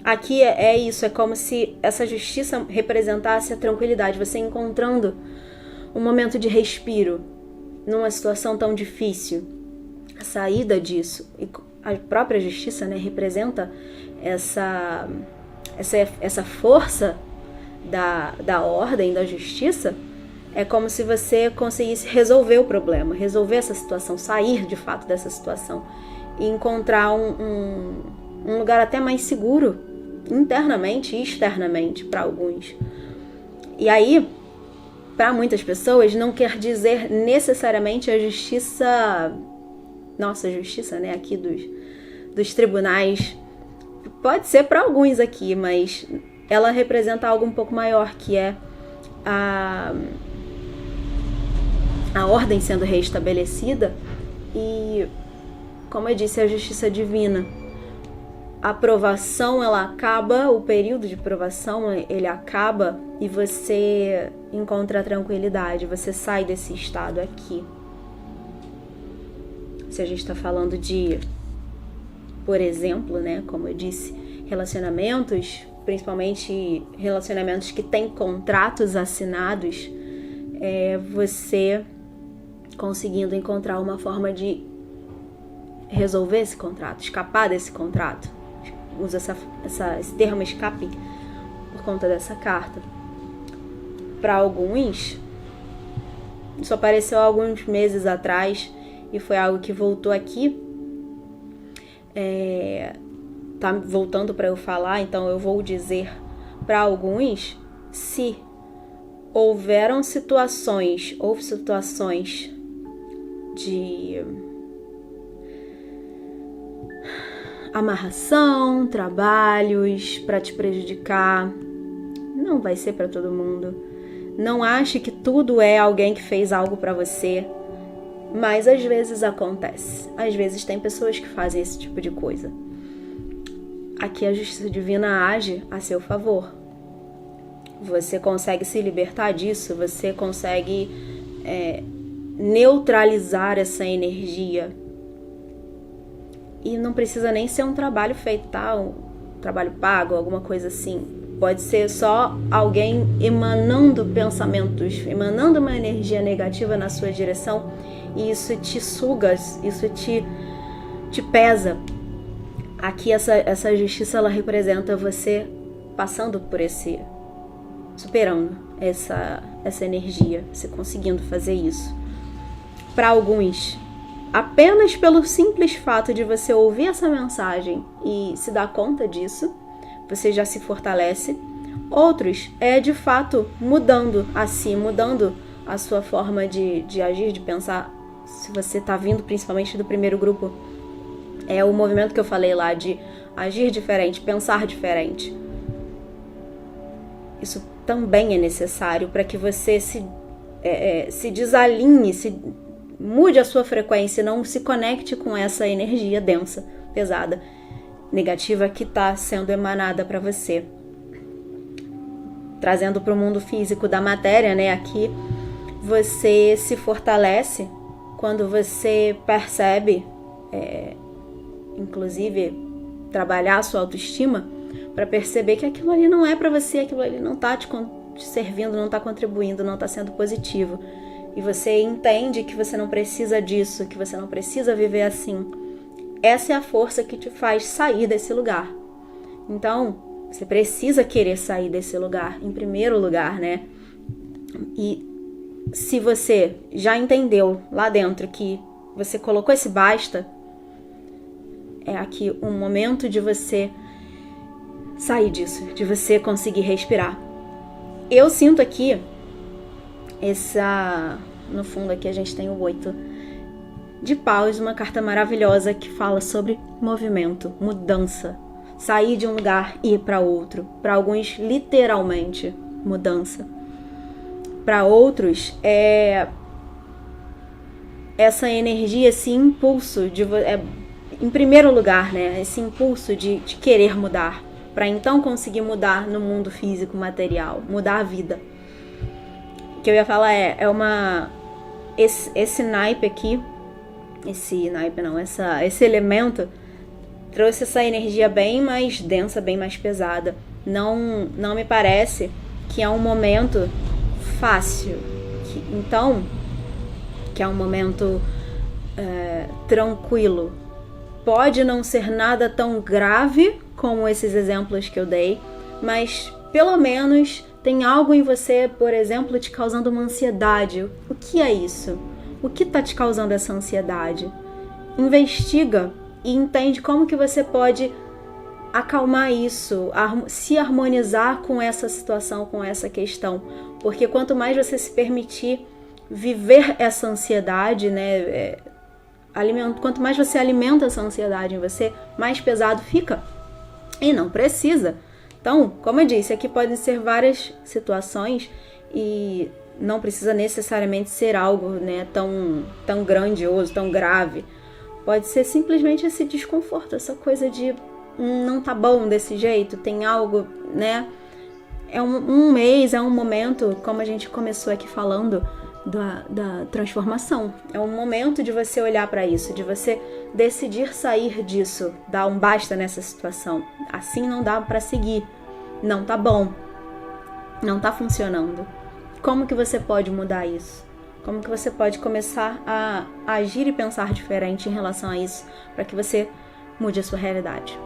aqui é isso, é como se essa justiça representasse a tranquilidade, você encontrando um momento de respiro numa situação tão difícil, a saída disso. E a própria justiça, né, representa essa força da ordem, da justiça. É como se você conseguisse resolver o problema, resolver essa situação, sair de fato dessa situação e encontrar um lugar até mais seguro, internamente e externamente, para alguns. E aí, para muitas pessoas, não quer dizer necessariamente a justiça... Nossa, justiça, né, aqui dos tribunais. Pode ser para alguns aqui, mas ela representa algo um pouco maior, que é a ordem sendo reestabelecida e, como eu disse, a justiça divina. A provação, ela acaba, o período de provação, ele acaba e você encontra a tranquilidade, você sai desse estado aqui. Se a gente está falando de, por exemplo, né, como eu disse, relacionamentos, principalmente relacionamentos que têm contratos assinados, você conseguindo encontrar uma forma de resolver esse contrato, escapar desse contrato. Usa esse termo escape por conta dessa carta. Para alguns, Isso apareceu há alguns meses atrás e foi algo que voltou aqui. Tá voltando para eu falar, então eu vou dizer para alguns, se houve situações de amarração, trabalhos para te prejudicar, não vai ser para todo mundo. Não ache que tudo é alguém que fez algo para você, mas às vezes acontece. Às vezes tem pessoas que fazem esse tipo de coisa. Aqui a justiça divina age a seu favor. Você consegue se libertar disso, você consegue neutralizar essa energia. E não precisa nem ser um trabalho feito, tá? Um trabalho pago, alguma coisa assim. Pode ser só alguém emanando pensamentos, emanando uma energia negativa na sua direção, e isso te suga, isso te pesa. Aqui essa justiça, ela representa você passando por superando essa energia, você conseguindo fazer isso. Para alguns, apenas pelo simples fato de você ouvir essa mensagem e se dar conta disso, você já se fortalece. Outros de fato mudando a sua forma de agir, de pensar. Se você está vindo principalmente do primeiro grupo, é o movimento que eu falei lá de agir diferente, pensar diferente. Isso também é necessário para que você se desalinhe, mude a sua frequência, não se conecte com essa energia densa, pesada, negativa que está sendo emanada para você. Trazendo para o mundo físico da matéria, né? Aqui você se fortalece quando você percebe, inclusive, trabalhar a sua autoestima para perceber que aquilo ali não é para você, aquilo ali não está te servindo, não está contribuindo, não está sendo positivo. E você entende que você não precisa disso, que você não precisa viver assim. Essa é a força que te faz sair desse lugar. Então, você precisa querer sair desse lugar, em primeiro lugar, né? E se você já entendeu lá dentro que você colocou esse basta, é aqui um momento de você sair disso, de você conseguir respirar. Eu sinto aqui no fundo aqui a gente tem o 8 de paus, uma carta maravilhosa que fala sobre movimento, mudança, sair de um lugar e ir para outro. Para alguns, literalmente, mudança. Para outros, essa energia, esse impulso, em primeiro lugar, né? Esse impulso de querer mudar, para então conseguir mudar no mundo físico, material, mudar a vida. O que eu ia falar esse naipe aqui, esse elemento trouxe essa energia bem mais densa, bem mais pesada. Não me parece que é um momento fácil, que é um momento tranquilo. Pode não ser nada tão grave como esses exemplos que eu dei, mas pelo menos tem algo em você, por exemplo, te causando uma ansiedade. O que é isso? O que está te causando essa ansiedade? Investiga e entende como que você pode acalmar isso, se harmonizar com essa situação, com essa questão. Porque quanto mais você se permitir viver essa ansiedade, né, quanto mais você alimenta essa ansiedade em você, mais pesado fica. E não precisa. Então, como eu disse, aqui podem ser várias situações e não precisa necessariamente ser algo, né, tão grandioso, tão grave. Pode ser simplesmente esse desconforto, essa coisa de não tá bom desse jeito, tem algo, né? É um mês, é um momento, como a gente começou aqui falando, da transformação. É um momento de você olhar para isso, de você decidir sair disso, dar um basta nessa situação. Assim não dá para seguir, não tá bom, não tá funcionando. Como que você pode mudar isso? Como que você pode começar a agir e pensar diferente em relação a isso, para que você mude a sua realidade?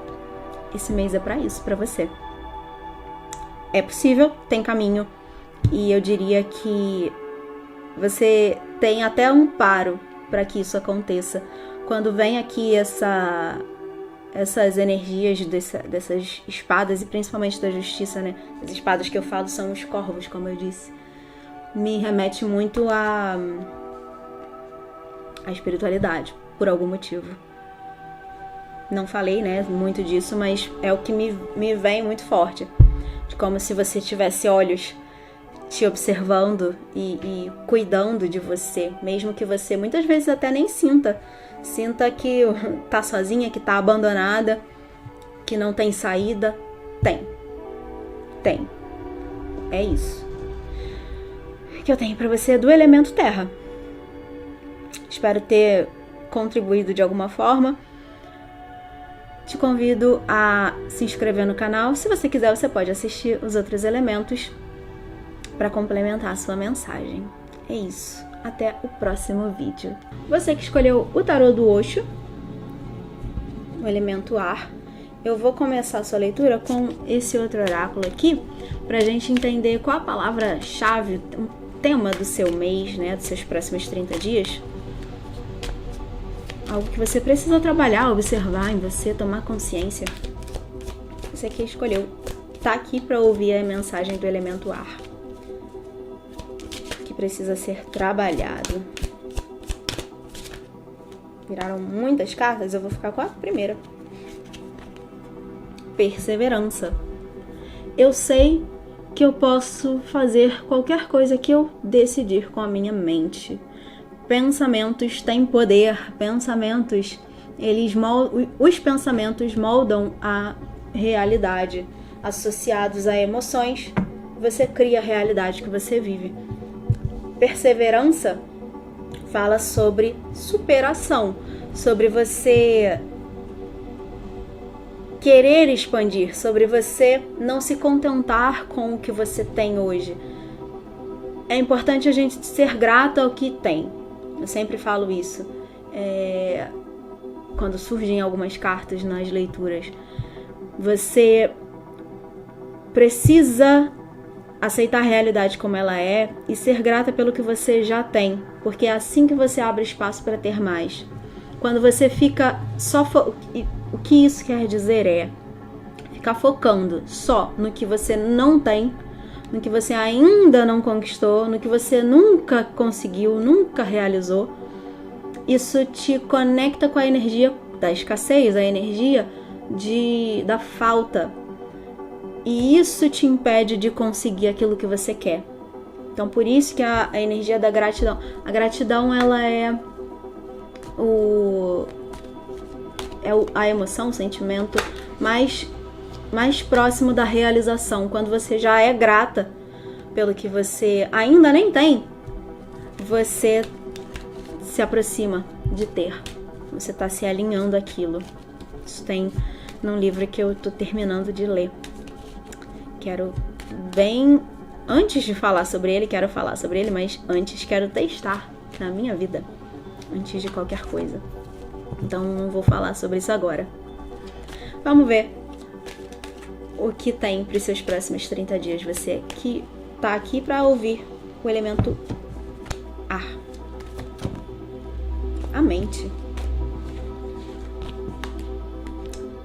Esse mês é para isso, para você. É possível, tem caminho, e eu diria que Você tem até um amparo para que isso aconteça. Quando vem aqui essas energias dessas espadas, e principalmente da justiça, né? As espadas que eu falo são os corvos, como eu disse. Me remete muito à espiritualidade, por algum motivo. Não falei, né, muito disso, mas é o que me vem muito forte. De como se você tivesse olhos te observando e cuidando de você, mesmo que você muitas vezes até nem sinta que tá sozinha, que tá abandonada, que não tem saída. Tem. É isso que eu tenho pra você do elemento terra. Espero ter contribuído de alguma forma. Te convido a se inscrever no canal. Se você quiser, você pode assistir os outros elementos para complementar a sua mensagem. É isso. Até o próximo vídeo. Você que escolheu o tarô do Osho, o elemento ar, eu vou começar a sua leitura com esse outro oráculo aqui, pra gente entender qual a palavra-chave, o tema do seu mês, né, dos seus próximos 30 dias. Algo que você precisa trabalhar, observar em você, tomar consciência. Você que escolheu, tá aqui para ouvir a mensagem do elemento ar, que precisa ser trabalhado. Viraram muitas cartas, eu vou ficar com a primeira. Perseverança. Eu sei que eu posso fazer qualquer coisa que eu decidir com a minha mente. Pensamentos têm poder. Pensamentos, os pensamentos moldam a realidade. Associados a emoções, você cria a realidade que você vive. Perseverança fala sobre superação, sobre você querer expandir, sobre você não se contentar com o que você tem hoje. É importante a gente ser grato ao que tem. Eu sempre falo isso. Quando surgem algumas cartas nas leituras, você precisa aceitar a realidade como ela é e ser grata pelo que você já tem, porque é assim que você abre espaço para ter mais. Quando você fica só o que isso quer dizer é ficar focando só no que você não tem, no que você ainda não conquistou, no que você nunca conseguiu, nunca realizou. Isso te conecta com a energia da escassez, a energia da falta. E isso te impede de conseguir aquilo que você quer. Então, por isso que a energia da gratidão. A gratidão, ela é a emoção, o sentimento mais próximo da realização. Quando você já é grata pelo que você ainda nem tem, você se aproxima de ter. Você está se alinhando àquilo. Isso tem num livro que eu estou terminando de ler. Antes de falar sobre ele, quero falar sobre ele, mas antes quero testar na minha vida, antes de qualquer coisa. Então não vou falar sobre isso agora. Vamos ver o que tem para os seus próximos 30 dias. Você que tá aqui para ouvir o elemento ar. A mente.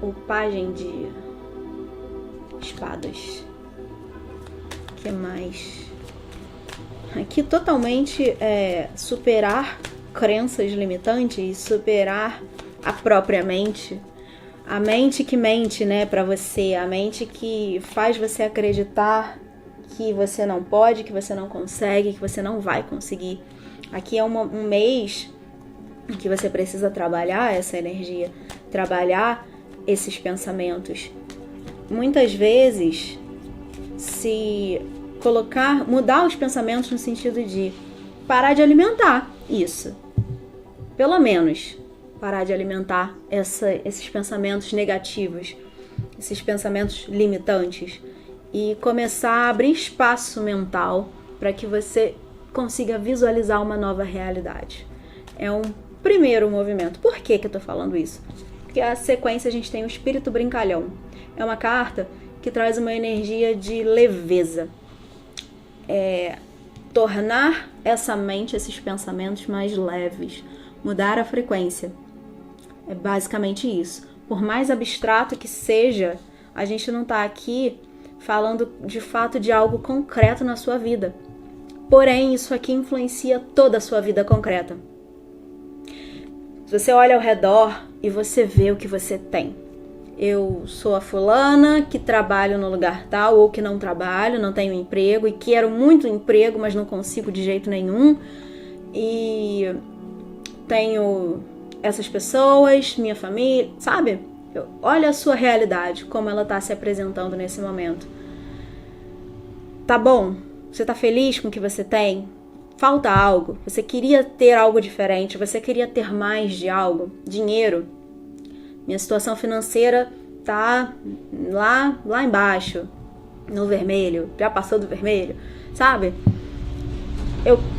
O pajem de espadas. O que mais? Aqui totalmente superar crenças limitantes, superar a própria mente. A mente que mente, né, pra você. A mente que faz você acreditar que você não pode, que você não consegue, que você não vai conseguir. Aqui é um mês em que você precisa trabalhar essa energia, trabalhar esses pensamentos. Muitas vezes, mudar os pensamentos no sentido de parar de alimentar isso. Pelo menos, parar de alimentar esses pensamentos negativos, esses pensamentos limitantes, e começar a abrir espaço mental para que você consiga visualizar uma nova realidade. É um primeiro movimento. Por que eu estou falando isso? Porque a sequência a gente tem o espírito brincalhão. É uma carta que traz uma energia de leveza. tornar essa mente, esses pensamentos mais leves, mudar a frequência. É basicamente isso. Por mais abstrato que seja, a gente não está aqui falando de fato de algo concreto na sua vida. Porém, isso aqui influencia toda a sua vida concreta. Se você olha ao redor e você vê o que você tem. Eu sou a fulana que trabalho no lugar tal, ou que não trabalho, não tenho emprego e quero muito emprego, mas não consigo de jeito nenhum. E tenho essas pessoas, minha família, sabe? Olha a sua realidade, como ela está se apresentando nesse momento. Tá bom? Você tá feliz com o que você tem? Falta algo? Você queria ter algo diferente? Você queria ter mais de algo? Dinheiro? Minha situação financeira tá lá embaixo, no vermelho, já passou do vermelho, sabe?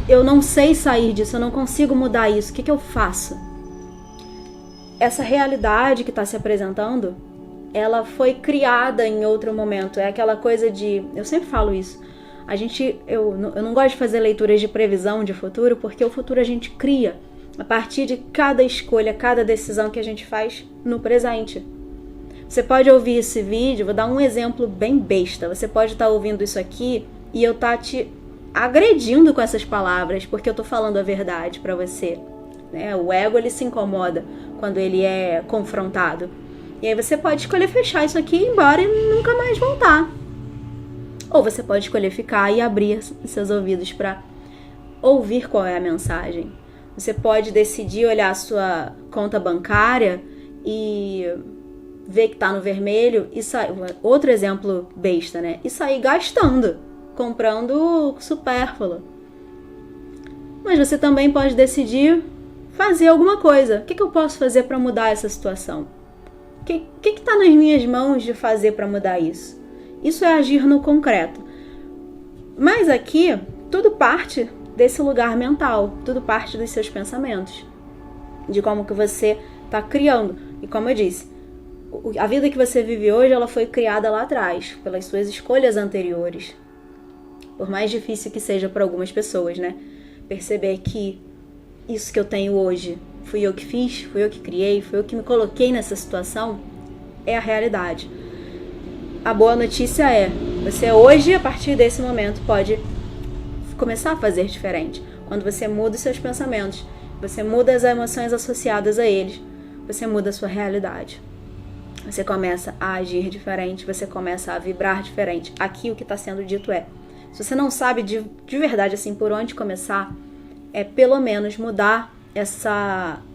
Eu não sei sair disso, eu não consigo mudar isso. O que eu faço? Essa realidade que está se apresentando, ela foi criada em outro momento. É aquela coisa de... Eu sempre falo isso. Eu não gosto de fazer leituras de previsão de futuro, porque o futuro a gente cria a partir de cada escolha, cada decisão que a gente faz no presente. Você pode ouvir esse vídeo, vou dar um exemplo bem besta. Você pode estar ouvindo isso aqui e eu estar te agredindo com essas palavras, porque eu estou falando a verdade para você. Né? O ego, ele se incomoda quando ele é confrontado. E aí você pode escolher fechar isso aqui e ir embora e nunca mais voltar. Ou você pode escolher ficar e abrir seus ouvidos para ouvir qual é a mensagem. Você pode decidir olhar a sua conta bancária e ver que está no vermelho e sair... Outro exemplo besta, né? E sair gastando, comprando supérfluo. Mas você também pode decidir fazer alguma coisa. O que eu posso fazer para mudar essa situação? O que está nas minhas mãos de fazer para mudar isso? Isso é agir no concreto. Mas aqui, tudo parte desse lugar mental, tudo parte dos seus pensamentos, de como que você está criando. E como eu disse, a vida que você vive hoje, ela foi criada lá atrás, pelas suas escolhas anteriores. Por mais difícil que seja para algumas pessoas, né? Perceber que isso que eu tenho hoje, fui eu que fiz, fui eu que criei, fui eu que me coloquei nessa situação, é a realidade. A boa notícia é, você hoje, a partir desse momento, pode começar a fazer diferente. Quando você muda os seus pensamentos, você muda as emoções associadas a eles, você muda a sua realidade. Você começa a agir diferente, você começa a vibrar diferente. Aqui o que está sendo dito é, se você não sabe de verdade assim por onde começar, é pelo menos mudar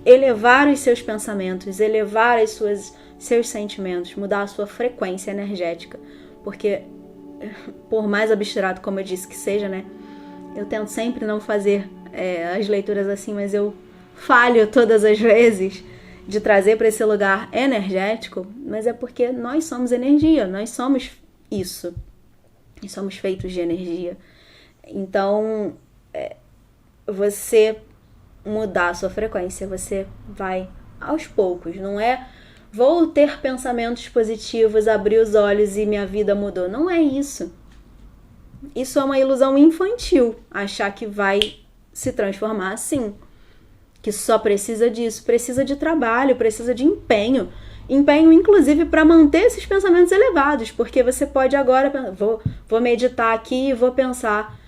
elevar os seus pensamentos, elevar seus sentimentos, mudar a sua frequência energética. Porque, por mais abstrato como eu disse que seja, né? Eu tento sempre não fazer as leituras assim, mas eu falho todas as vezes de trazer para esse lugar energético, mas é porque nós somos energia, nós somos isso. E somos feitos de energia. Então, você mudar a sua frequência, você vai aos poucos, não é vou ter pensamentos positivos, abrir os olhos e minha vida mudou. Não é isso. Isso é uma ilusão infantil, achar que vai se transformar assim. Que só precisa disso, precisa de trabalho, precisa de empenho. Empenho, inclusive, para manter esses pensamentos elevados, porque você pode agora, vou meditar aqui e vou pensar,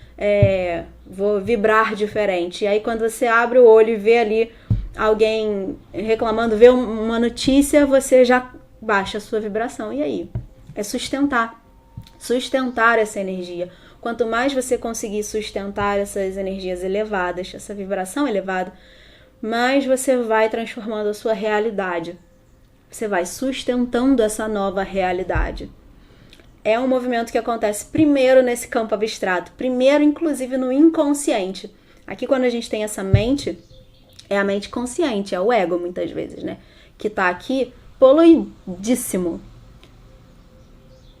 vou vibrar diferente. E aí quando você abre o olho e vê ali alguém reclamando, vê uma notícia, você já baixa a sua vibração. E aí? É sustentar essa energia. Quanto mais você conseguir sustentar essas energias elevadas, essa vibração elevada, mais você vai transformando a sua realidade. Você vai sustentando essa nova realidade. É um movimento que acontece primeiro nesse campo abstrato, primeiro inclusive no inconsciente. Aqui quando a gente tem essa mente, é a mente consciente, é o ego muitas vezes, né? Que tá aqui poluidíssimo.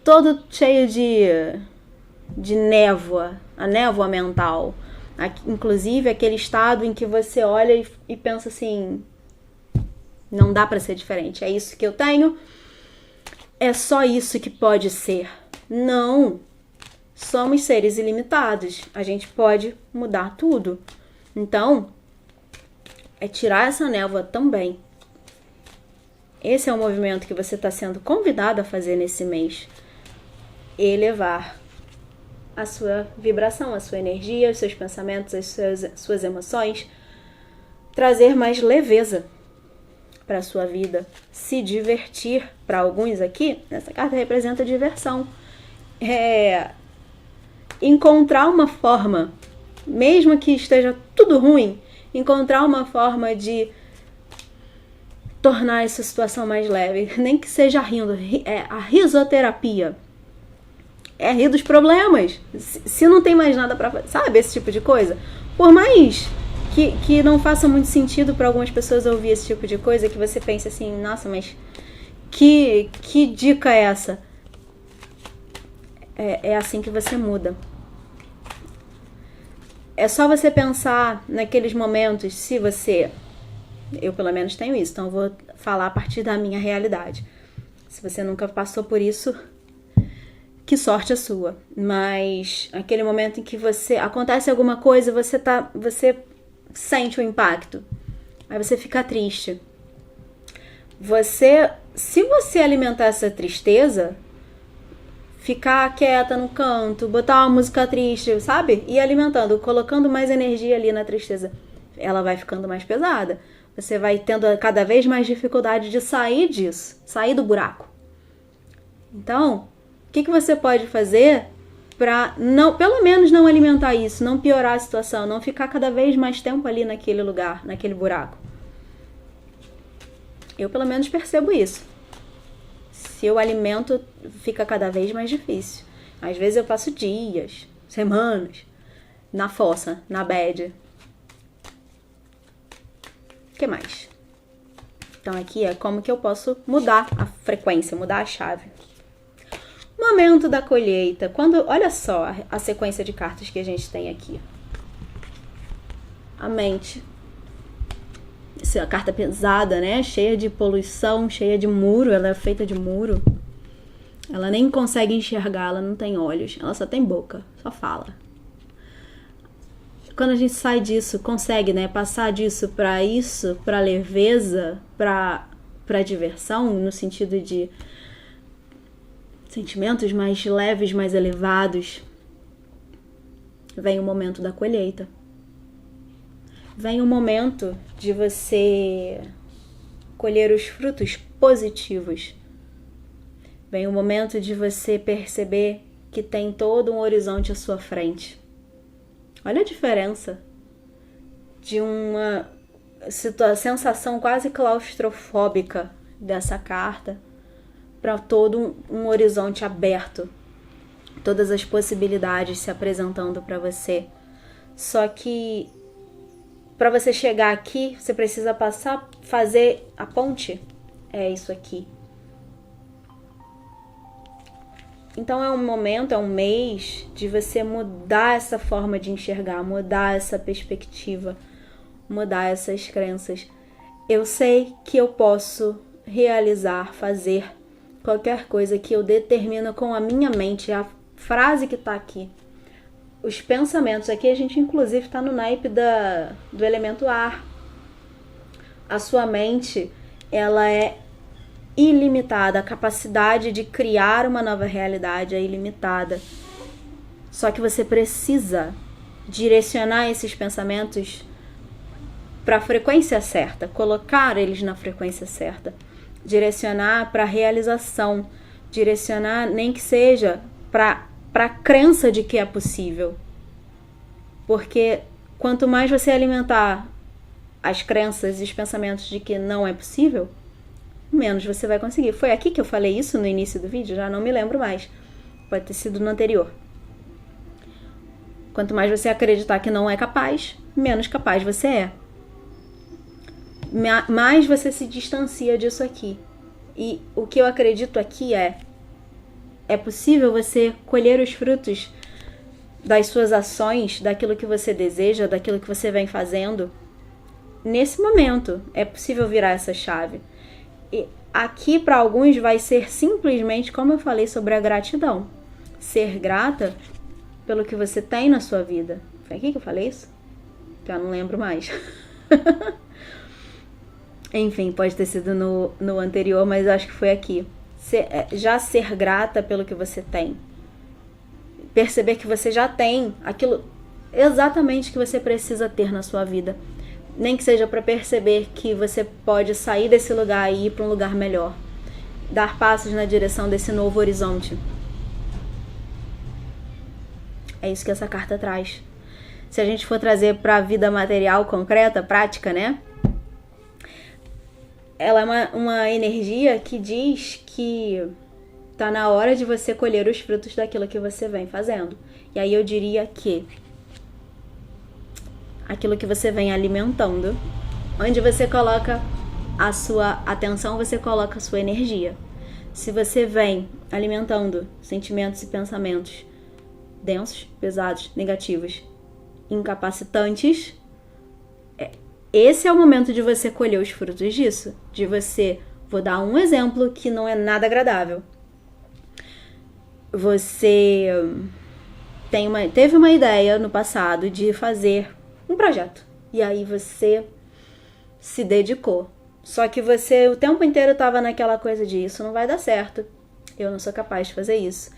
Todo cheio de névoa, a névoa mental. Inclusive aquele estado em que você olha e pensa assim, não dá para ser diferente, é isso que eu tenho, é só isso que pode ser. Não, somos seres ilimitados. A gente pode mudar tudo. Então, é tirar essa névoa também. Esse é o movimento que você está sendo convidado a fazer nesse mês. Elevar a sua vibração, a sua energia, os seus pensamentos, as suas emoções. Trazer mais leveza para a sua vida. Se divertir. Para alguns aqui, essa carta representa diversão. Encontrar uma forma, mesmo que esteja tudo ruim, encontrar uma forma de tornar essa situação mais leve, nem que seja rindo. A risoterapia é rir dos problemas. Se não tem mais nada pra fazer, sabe, esse tipo de coisa? Por mais que não faça muito sentido para algumas pessoas ouvir esse tipo de coisa, que você pense assim, nossa, mas que dica é essa? É assim que você muda. É só você pensar naqueles momentos, se você... Eu pelo menos tenho isso, então eu vou falar a partir da minha realidade. Se você nunca passou por isso, que sorte a sua. Mas aquele momento em que acontece alguma coisa, você sente o impacto. Aí você fica triste. Se você alimentar essa tristeza, ficar quieta no canto, botar uma música triste, sabe? E alimentando, colocando mais energia ali na tristeza, ela vai ficando mais pesada. Você vai tendo cada vez mais dificuldade de sair disso, sair do buraco. Então, o que você pode fazer para pelo menos não alimentar isso, não piorar a situação, não ficar cada vez mais tempo ali naquele lugar, naquele buraco? Eu pelo menos percebo isso. Se eu alimento, fica cada vez mais difícil. Às vezes eu passo dias, semanas, na fossa, na bad. O que mais? Então aqui é como que eu posso mudar a frequência, mudar a chave. Momento da colheita. Olha só a sequência de cartas que a gente tem aqui. A mente. Essa é a carta pesada, né? Cheia de poluição, cheia de muro. Ela é feita de muro. Ela nem consegue enxergar, ela não tem olhos. Ela só tem boca, só fala. Quando a gente sai disso, consegue, né, passar disso, pra leveza, pra diversão, no sentido de sentimentos mais leves, mais elevados, vem o momento da colheita. Vem o momento de você colher os frutos positivos. Vem o momento de você perceber que tem todo um horizonte à sua frente. Olha a diferença de uma sensação quase claustrofóbica dessa carta para todo um horizonte aberto. Todas as possibilidades se apresentando para você. Só que para você chegar aqui, você precisa fazer a ponte. É isso aqui. Então é um momento, é um mês de você mudar essa forma de enxergar, mudar essa perspectiva, mudar essas crenças. Eu sei que eu posso realizar, fazer qualquer coisa que eu determino com a minha mente. A frase que está aqui, os pensamentos. Aqui a gente inclusive está no naipe do elemento ar. A sua mente, ela é ilimitada, a capacidade de criar uma nova realidade é ilimitada. Só que você precisa direcionar esses pensamentos para a frequência certa, colocar eles na frequência certa, direcionar para a realização, direcionar nem que seja para a crença de que é possível. Porque quanto mais você alimentar as crenças e os pensamentos de que não é possível, menos você vai conseguir. Foi aqui que eu falei isso no início do vídeo? Já não me lembro mais. Pode ter sido no anterior. Quanto mais você acreditar que não é capaz, menos capaz você é. Mais você se distancia disso aqui. E o que eu acredito aqui é possível você colher os frutos das suas ações, daquilo que você deseja, daquilo que você vem fazendo. Nesse momento, é possível virar essa chave. E aqui para alguns vai ser simplesmente, como eu falei sobre a gratidão. Ser grata pelo que você tem na sua vida. Foi aqui que eu falei isso? Já não lembro mais. Enfim, pode ter sido no anterior, mas eu acho que foi aqui. Já ser grata pelo que você tem. Perceber que você já tem aquilo exatamente que você precisa ter na sua vida. Nem que seja para perceber que você pode sair desse lugar e ir para um lugar melhor. Dar passos na direção desse novo horizonte. É isso que essa carta traz. Se a gente for trazer para a vida material, concreta, prática, né? Ela é uma energia que diz que tá na hora de você colher os frutos daquilo que você vem fazendo. E aí eu diria que aquilo que você vem alimentando, onde você coloca a sua atenção, você coloca a sua energia. Se você vem alimentando sentimentos e pensamentos densos, pesados, negativos, incapacitantes, esse é o momento de você colher os frutos disso. De você, vou dar um exemplo que não é nada agradável. Você teve uma ideia no passado de fazer um projeto. E aí você se dedicou. Só que você o tempo inteiro estava naquela coisa de isso não vai dar certo. Eu não sou capaz de fazer isso.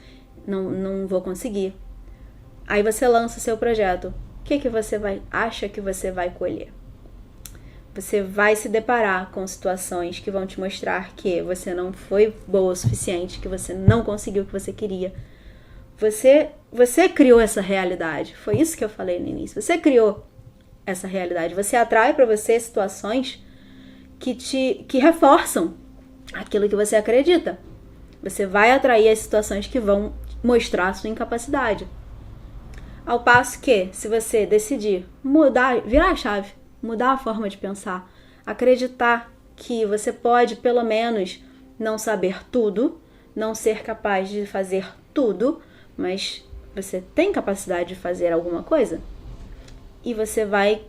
Não vou conseguir. Aí você lança o seu projeto. O que você acha que você vai colher? Você vai se deparar com situações que vão te mostrar que você não foi boa o suficiente, que você não conseguiu o que você queria. Você criou essa realidade. Foi isso que eu falei no início. Você criou essa realidade. Você atrai para você situações que reforçam aquilo que você acredita. Você vai atrair as situações que vão mostrar a sua incapacidade. Ao passo que, se você decidir mudar, virar a chave, mudar a forma de pensar, acreditar que você pode, pelo menos, não saber tudo, não ser capaz de fazer tudo, mas você tem capacidade de fazer alguma coisa, e você vai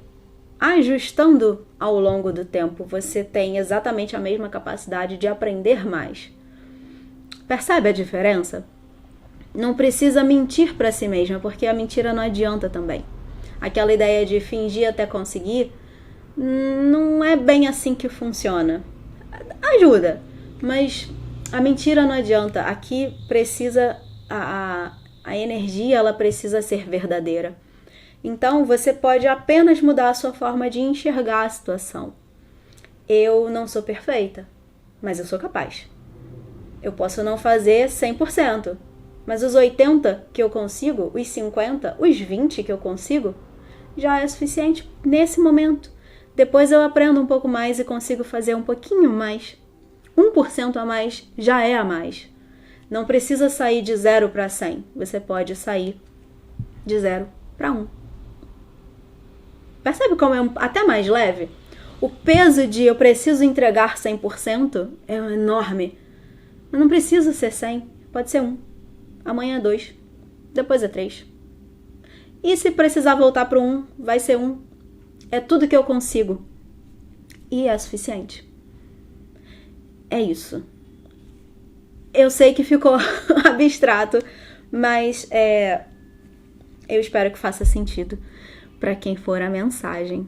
ajustando ao longo do tempo. Você tem exatamente a mesma capacidade de aprender mais. Percebe a diferença? Não precisa mentir para si mesma, porque a mentira não adianta também. Aquela ideia de fingir até conseguir, não é bem assim que funciona. Ajuda, mas a mentira não adianta. Aqui precisa, a energia ela precisa ser verdadeira. Então você pode apenas mudar a sua forma de enxergar a situação. Eu não sou perfeita, mas eu sou capaz. Eu posso não fazer 100%, mas os 80% que eu consigo, os 50%, os 20% que eu consigo, já é suficiente nesse momento. Depois eu aprendo um pouco mais e consigo fazer um pouquinho mais. 1% a mais já é a mais. Não precisa sair de 0 para 100. Você pode sair de 0 para 1. Percebe como é até mais leve? O peso de eu preciso entregar 100% é enorme. Mas não precisa ser 100. Pode ser 1. Amanhã é 2. Depois é 3. E se precisar voltar para 1, vai ser 1. É tudo que eu consigo. E é suficiente. É isso. Eu sei que ficou abstrato, mas eu espero que faça sentido para quem for a mensagem.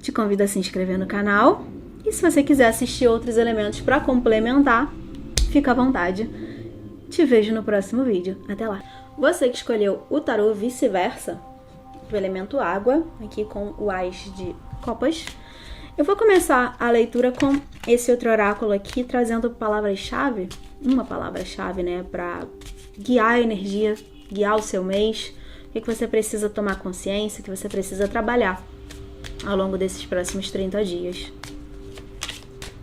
Te convido a se inscrever no canal. E se você quiser assistir outros elementos para complementar, fica à vontade. Te vejo no próximo vídeo. Até lá. Você que escolheu o tarô vice-versa, do elemento água, aqui com o Ás de Copas, eu vou começar a leitura com esse outro oráculo aqui, trazendo palavras-chave, uma palavra-chave, né, para guiar a energia, guiar o seu mês, o que você precisa tomar consciência, o que você precisa trabalhar ao longo desses próximos 30 dias.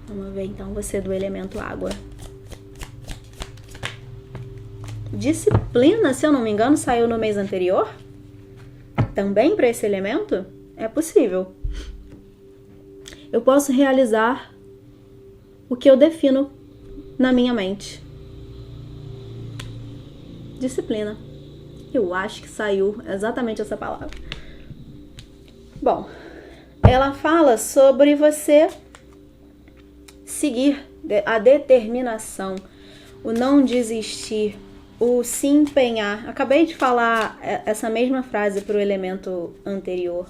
Vamos ver então você do elemento água. Disciplina, se eu não me engano, saiu no mês anterior. Também para esse elemento? É possível. Eu posso realizar o que eu defino na minha mente. Disciplina. Eu acho que saiu exatamente essa palavra. Bom, ela fala sobre você seguir a determinação, o não desistir, o se empenhar. Acabei de falar essa mesma frase para o elemento anterior,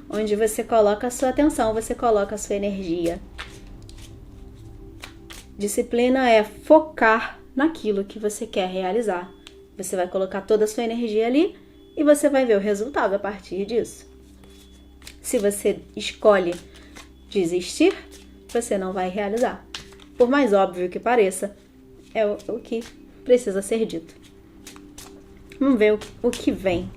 onde você coloca a sua atenção, você coloca a sua energia. Disciplina é focar naquilo que você quer realizar. Você vai colocar toda a sua energia ali e você vai ver o resultado a partir disso. Se você escolhe desistir, você não vai realizar. Por mais óbvio que pareça, é o que precisa ser dito. Vamos ver o que vem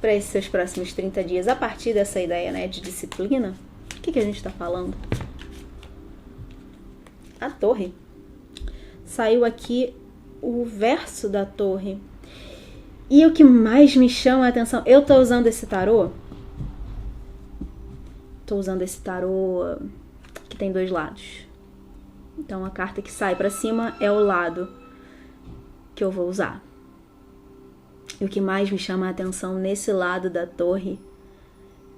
para esses seus próximos 30 dias a partir dessa ideia, né, de disciplina. O que a gente está falando? A torre. Saiu aqui o verso da torre. E o que mais me chama a atenção, eu tô usando esse tarô. Tô usando esse tarô que tem 2 lados. Então a carta que sai pra cima é o lado que eu vou usar. E o que mais me chama a atenção nesse lado da torre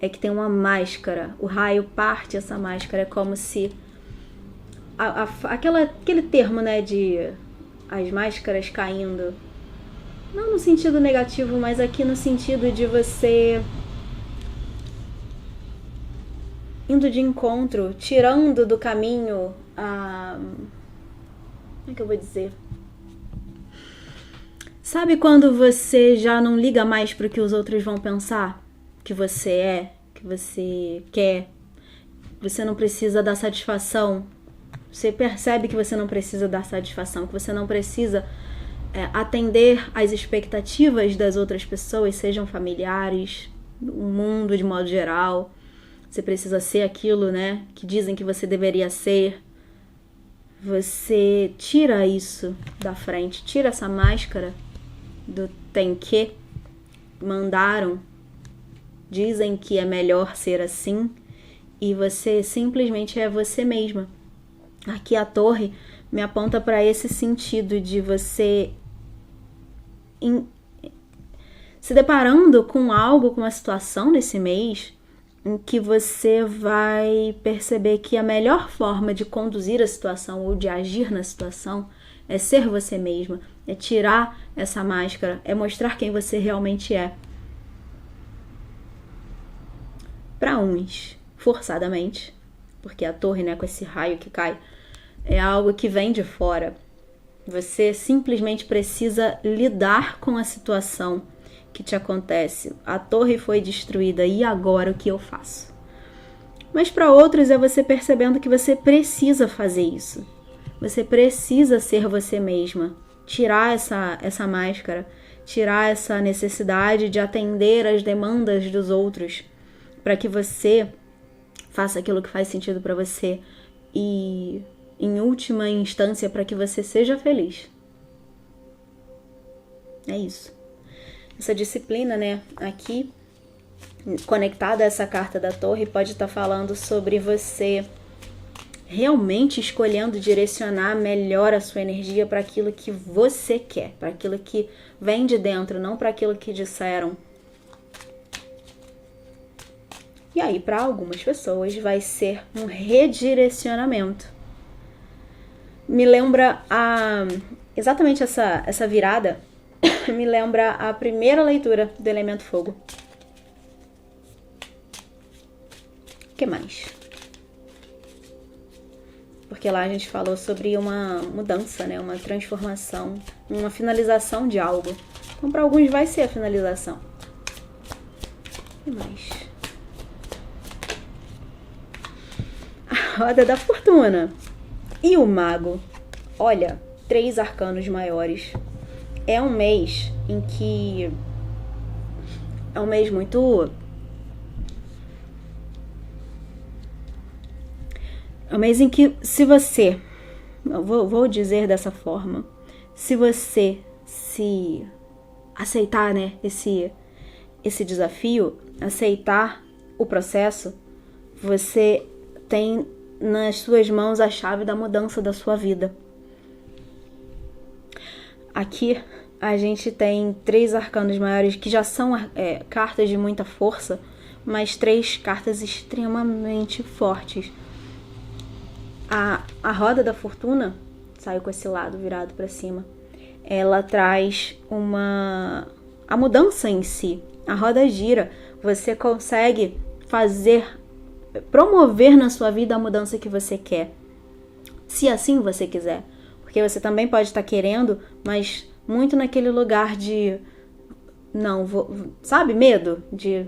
é que tem uma máscara. O raio parte essa máscara, é como se aquele termo, né, de as máscaras caindo, não no sentido negativo, mas aqui no sentido de você indo de encontro, tirando do caminho como é que eu vou dizer? Sabe quando você já não liga mais para o que os outros vão pensar? Que você é, que você quer, você não precisa dar satisfação. Você percebe que você não precisa dar satisfação, que você não precisa atender às expectativas das outras pessoas, sejam familiares, o mundo de modo geral. Você precisa ser aquilo, né, que dizem que você deveria ser. Você tira isso da frente, tira essa máscara do tem que, mandaram, dizem que é melhor ser assim, e você simplesmente é você mesma. Aqui a torre me aponta para esse sentido de você se deparando com algo, com uma situação nesse mês, em que você vai perceber que a melhor forma de conduzir a situação ou de agir na situação é ser você mesma, é tirar essa máscara, é mostrar quem você realmente é. Para uns, forçadamente, porque a torre, né, com esse raio que cai, é algo que vem de fora. Você simplesmente precisa lidar com a situação que te acontece. A torre foi destruída e agora o que eu faço? Mas para outros é você percebendo que você precisa fazer isso. Você precisa ser você mesma. Tirar essa máscara, tirar essa necessidade de atender às demandas dos outros, para que você faça aquilo que faz sentido para você e, em última instância, para que você seja feliz. É isso. Essa disciplina, né, aqui, conectada a essa carta da torre, pode estar falando sobre você realmente escolhendo direcionar melhor a sua energia para aquilo que você quer, para aquilo que vem de dentro, não para aquilo que disseram. E aí, para algumas pessoas, vai ser um redirecionamento. Me lembra exatamente essa virada, me lembra a primeira leitura do elemento fogo. O que mais? Porque lá a gente falou sobre uma mudança, né? Uma transformação, uma finalização de algo. Então, para alguns vai ser a finalização. O que mais? A roda da fortuna. E o mago? Olha, 3 arcanos maiores. É um mês em que... É um mês muito... É um mês em que, se você... Eu vou dizer dessa forma. Se você se aceitar, né, esse desafio, aceitar o processo, você tem nas suas mãos a chave da mudança da sua vida. Aqui a gente tem 3 arcanos maiores que já são cartas de muita força, mas 3 cartas extremamente fortes. A roda da fortuna saiu com esse lado virado para cima. ela traz a mudança em si. A roda gira, você consegue promover na sua vida a mudança que você quer, se assim você quiser. Porque você também pode estar querendo, mas muito naquele lugar de medo de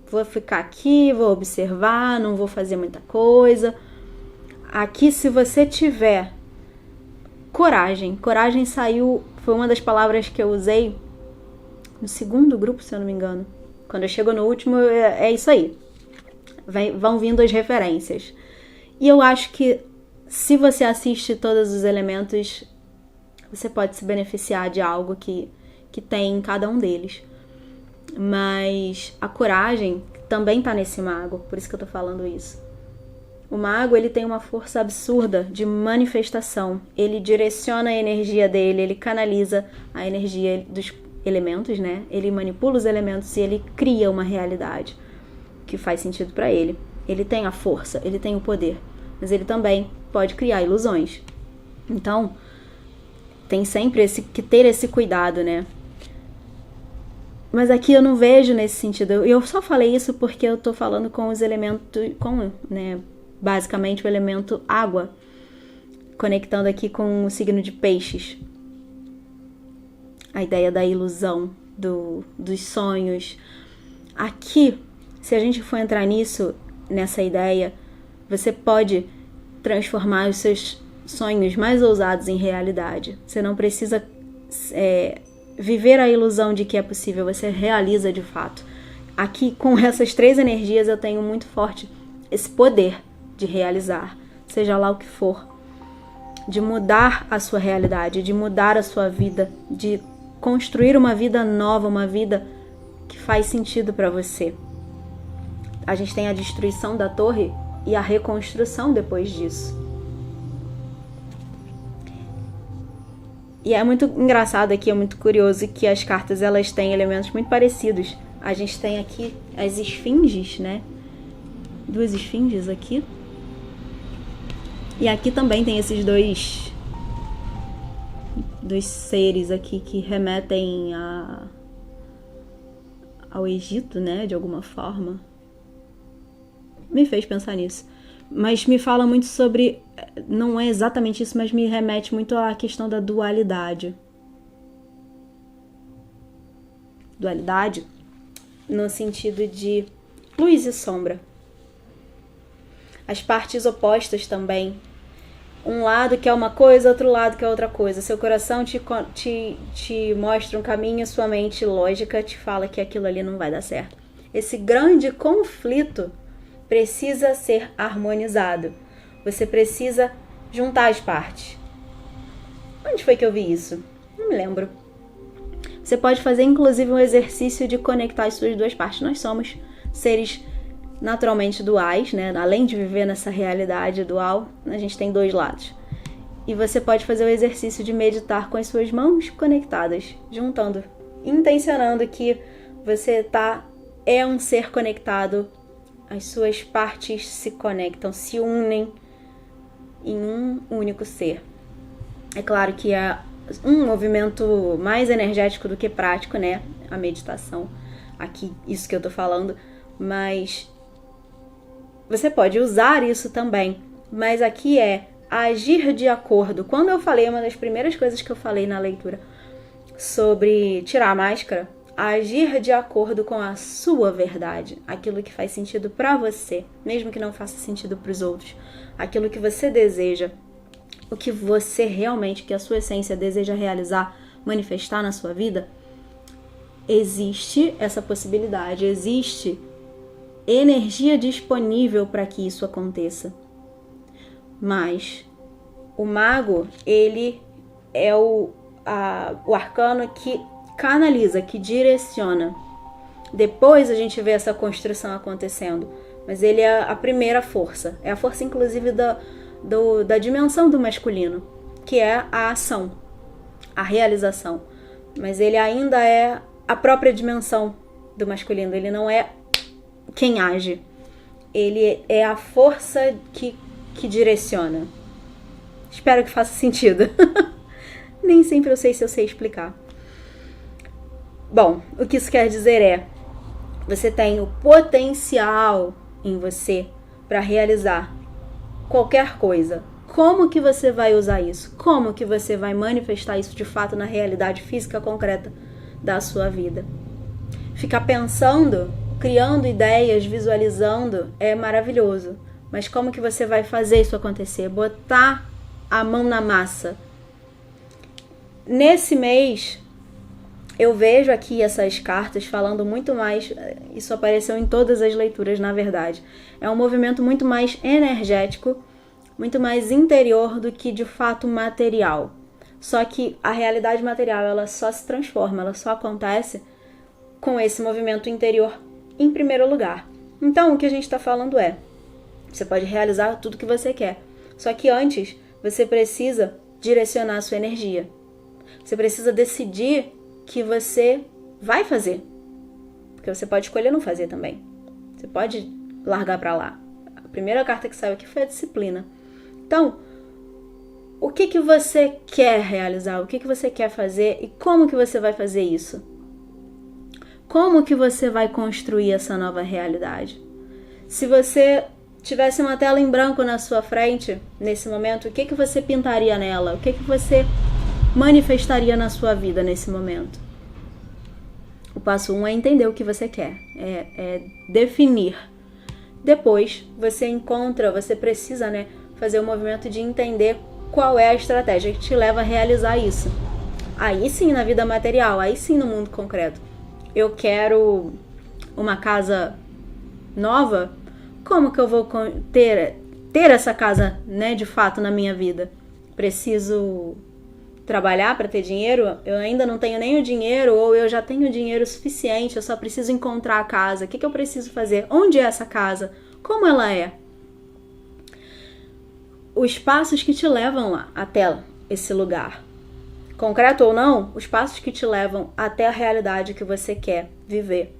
vou ficar aqui, vou observar, não vou fazer muita coisa. Aqui, se você tiver coragem foi uma das palavras que eu usei no segundo grupo, se eu não me engano. Quando eu chego no último, é isso aí. Vão vindo as referências. E eu acho que se você assiste todos os elementos, você pode se beneficiar de algo que tem em cada um deles. Mas a coragem também tá nesse mago, por isso que eu tô falando isso. O mago, ele tem uma força absurda de manifestação. Ele direciona a energia dele, ele canaliza a energia dos elementos, né? Ele manipula os elementos e ele cria uma realidade que faz sentido para ele. Ele tem a força, ele tem o poder, mas ele também pode criar ilusões. Então, tem sempre que ter esse cuidado, né? Mas aqui eu não vejo nesse sentido. Eu só falei isso porque eu tô falando com os elementos, basicamente o elemento água, conectando aqui com o signo de peixes. A ideia da ilusão, dos sonhos. Aqui, se a gente for entrar nessa ideia, você pode transformar os seus sonhos mais ousados em realidade. Você não precisa viver a ilusão de que é possível, você realiza de fato. Aqui, com essas 3 energias, eu tenho muito forte esse poder de realizar, seja lá o que for, de mudar a sua realidade, de mudar a sua vida, de construir uma vida nova, uma vida que faz sentido para você. A gente tem a destruição da torre e a reconstrução depois disso. E é muito engraçado aqui, é muito curioso que as cartas, elas têm elementos muito parecidos. A gente tem aqui as esfinges, né? 2 esfinges aqui. E aqui também tem esses dois seres aqui que remetem ao Egito, né? De alguma forma. Me fez pensar nisso. Mas me fala muito sobre... Não é exatamente isso, mas me remete muito à questão da dualidade. Dualidade no sentido de luz e sombra. As partes opostas também. Um lado que é uma coisa, outro lado que é outra coisa. Seu coração te mostra um caminho, sua mente lógica te fala que aquilo ali não vai dar certo. Esse grande conflito precisa ser harmonizado. Você precisa juntar as partes. Onde foi que eu vi isso? Não me lembro. Você pode fazer, inclusive, um exercício de conectar as suas 2 partes. Nós somos seres naturalmente duais, né? Além de viver nessa realidade dual, a gente tem 2 lados. E você pode fazer o exercício de meditar com as suas mãos conectadas, juntando, intencionando que você é um ser conectado. As suas partes se conectam, se unem em um único ser. É claro que é um movimento mais energético do que prático, né? A meditação, aqui, isso que eu tô falando, mas você pode usar isso também. Mas aqui é agir de acordo. Quando eu falei, uma das primeiras coisas que eu falei na leitura sobre tirar a máscara, agir de acordo com a sua verdade, aquilo que faz sentido para você, mesmo que não faça sentido para os outros, aquilo que você deseja, o que você realmente, que a sua essência deseja realizar, manifestar na sua vida. Existe essa possibilidade, existe energia disponível para que isso aconteça. Mas o mago, ele é o arcano que canaliza, que direciona. Depois a gente vê essa construção acontecendo, mas ele é a primeira força. É a força, inclusive, da dimensão do masculino, que é a ação, a realização. Mas ele ainda é a própria dimensão do masculino. Ele não é quem age. Ele é a força que direciona. Espero que faça sentido. nem sempre eu sei se eu sei explicar. Bom, o que isso quer dizer é, você tem o potencial em você para realizar qualquer coisa. Como que você vai usar isso? Como que você vai manifestar isso de fato na realidade física concreta da sua vida? Ficar pensando, criando ideias, visualizando é maravilhoso. Mas como que você vai fazer isso acontecer? Botar a mão na massa. Nesse mês, eu vejo aqui essas cartas falando muito mais, isso apareceu em todas as leituras, na verdade. É um movimento muito mais energético, muito mais interior do que de fato material. Só que a realidade material, ela só se transforma, ela só acontece com esse movimento interior em primeiro lugar. Então, o que a gente está falando é, você pode realizar tudo que você quer. Só que antes, você precisa direcionar a sua energia. Você precisa decidir que você vai fazer. Porque você pode escolher não fazer também. Você pode largar pra lá. A primeira carta que saiu aqui foi a disciplina. Então, o que você quer realizar? O que você quer fazer? E como que você vai fazer isso? Como que você vai construir essa nova realidade? Se você tivesse uma tela em branco na sua frente, nesse momento, o que você pintaria nela? O que você manifestaria na sua vida nesse momento? O passo 1 é entender o que você quer, é definir. Depois você precisa, fazer o movimento de entender qual é a estratégia que te leva a realizar isso. Aí sim na vida material, aí sim no mundo concreto. Eu quero uma casa nova, como que eu vou ter essa casa, de fato na minha vida? Preciso trabalhar para ter dinheiro? Eu ainda não tenho nem o dinheiro, ou eu já tenho dinheiro suficiente, eu só preciso encontrar a casa. O que eu preciso fazer? Onde é essa casa? Como ela é? Os passos que te levam lá, até esse lugar. Concreto ou não, os passos que te levam até a realidade que você quer viver.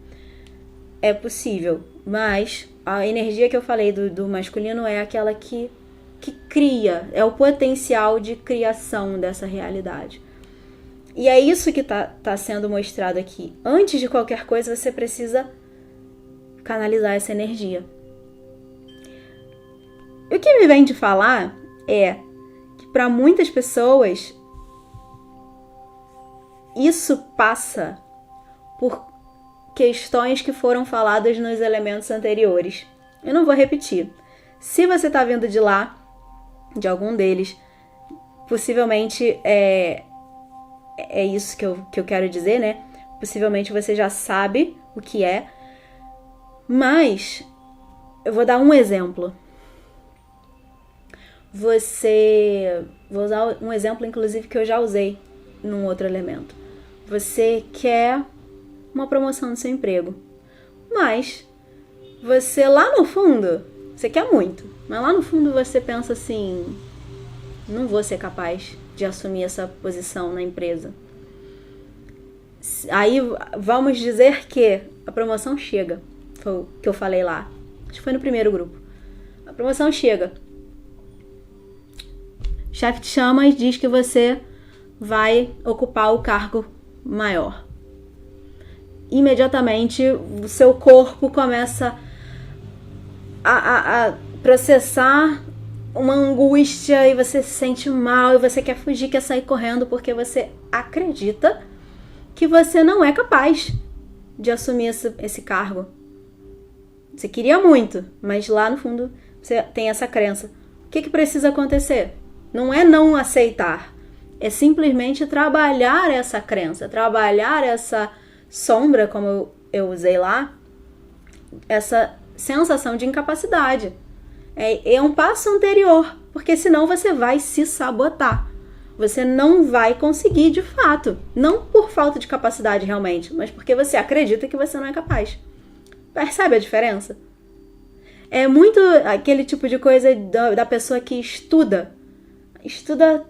É possível, mas a energia que eu falei do masculino é aquela que cria, é o potencial de criação dessa realidade. E é isso que tá sendo mostrado aqui. Antes de qualquer coisa, você precisa canalizar essa energia. O que me vem de falar é que para muitas pessoas isso passa por questões que foram faladas nos elementos anteriores. Eu não vou repetir. Se você está vindo de lá, de algum deles, possivelmente é isso que eu quero dizer, Possivelmente você já sabe o que é, mas eu vou dar um exemplo. Vou usar um exemplo, inclusive, que eu já usei num outro elemento. Você quer uma promoção no seu emprego, mas você lá no fundo, você quer muito, mas lá no fundo você pensa assim, não vou ser capaz de assumir essa posição na empresa. Aí vamos dizer que a promoção chega, foi o que eu falei lá, acho que foi no primeiro grupo. A promoção chega, o chefe te chama e diz que você vai ocupar o cargo maior. Imediatamente o seu corpo começa a processar uma angústia e você se sente mal e você quer fugir, quer sair correndo porque você acredita que você não é capaz de assumir esse cargo. Você queria muito, mas lá no fundo você tem essa crença. O que precisa acontecer? Não é não aceitar, é simplesmente trabalhar essa crença, trabalhar essa sombra, como eu usei lá, essa sensação de incapacidade. É um passo anterior, porque senão você vai se sabotar. Você não vai conseguir de fato, não por falta de capacidade realmente, mas porque você acredita que você não é capaz. Percebe a diferença? É muito aquele tipo de coisa da pessoa que estuda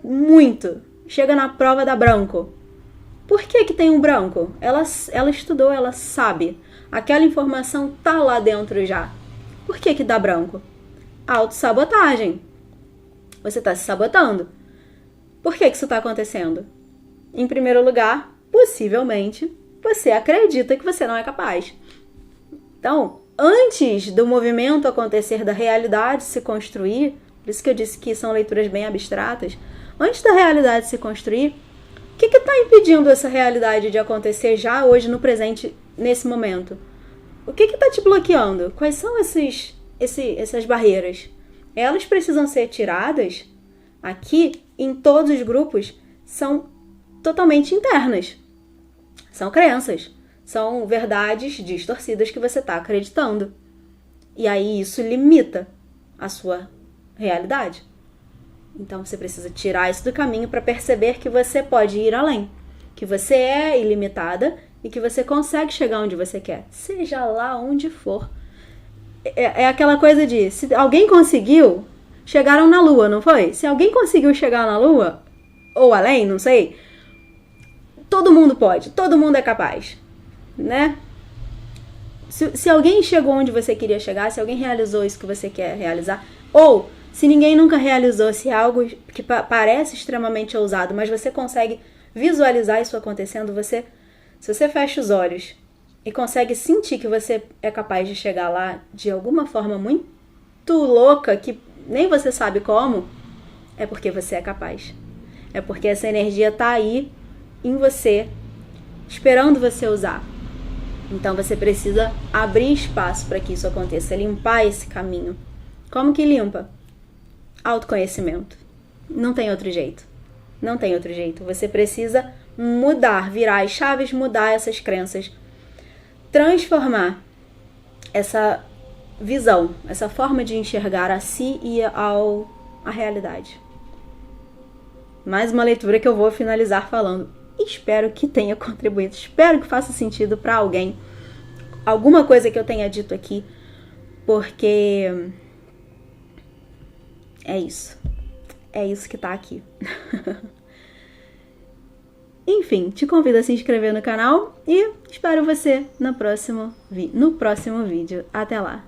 muito, chega na prova dá branco. Por que tem um branco? Ela estudou, ela sabe. Aquela informação tá lá dentro já. Por que dá branco? Autossabotagem. Você tá se sabotando. Por que isso tá acontecendo? em primeiro lugar, possivelmente, você acredita que você não é capaz. Então, antes do movimento acontecer, da realidade se construir, por isso que eu disse que são leituras bem abstratas, antes da realidade se construir, o que está impedindo essa realidade de acontecer já hoje, no presente, nesse momento? O que está te bloqueando? Quais são essas barreiras? Elas precisam ser tiradas. Aqui, em todos os grupos, são totalmente internas. São crenças. São verdades distorcidas que você está acreditando. E aí isso limita a sua realidade. Então você precisa tirar isso do caminho para perceber que você pode ir além. Que você é ilimitada e que você consegue chegar onde você quer. Seja lá onde for. É aquela coisa de, se alguém conseguiu, chegaram na Lua, não foi? Se alguém conseguiu chegar na Lua, ou além, não sei, todo mundo pode, todo mundo é capaz, né? Se alguém chegou onde você queria chegar, se alguém realizou isso que você quer realizar, ou se ninguém nunca realizou, se é algo que parece extremamente ousado, mas você consegue visualizar isso acontecendo, se você fecha os olhos e consegue sentir que você é capaz de chegar lá de alguma forma muito louca, que nem você sabe como, é porque você é capaz. É porque essa energia tá aí em você, esperando você usar. Então você precisa abrir espaço para que isso aconteça, limpar esse caminho. Como que limpa? Autoconhecimento. Não tem outro jeito. Não tem outro jeito. Você precisa mudar, virar as chaves, mudar essas crenças, transformar essa visão, essa forma de enxergar a si e a realidade. Mais uma leitura que eu vou finalizar falando. Espero que tenha contribuído, espero que faça sentido para alguém, alguma coisa que eu tenha dito aqui, porque é isso que tá aqui. Enfim, te convido a se inscrever no canal e espero você no próximo vídeo. Até lá!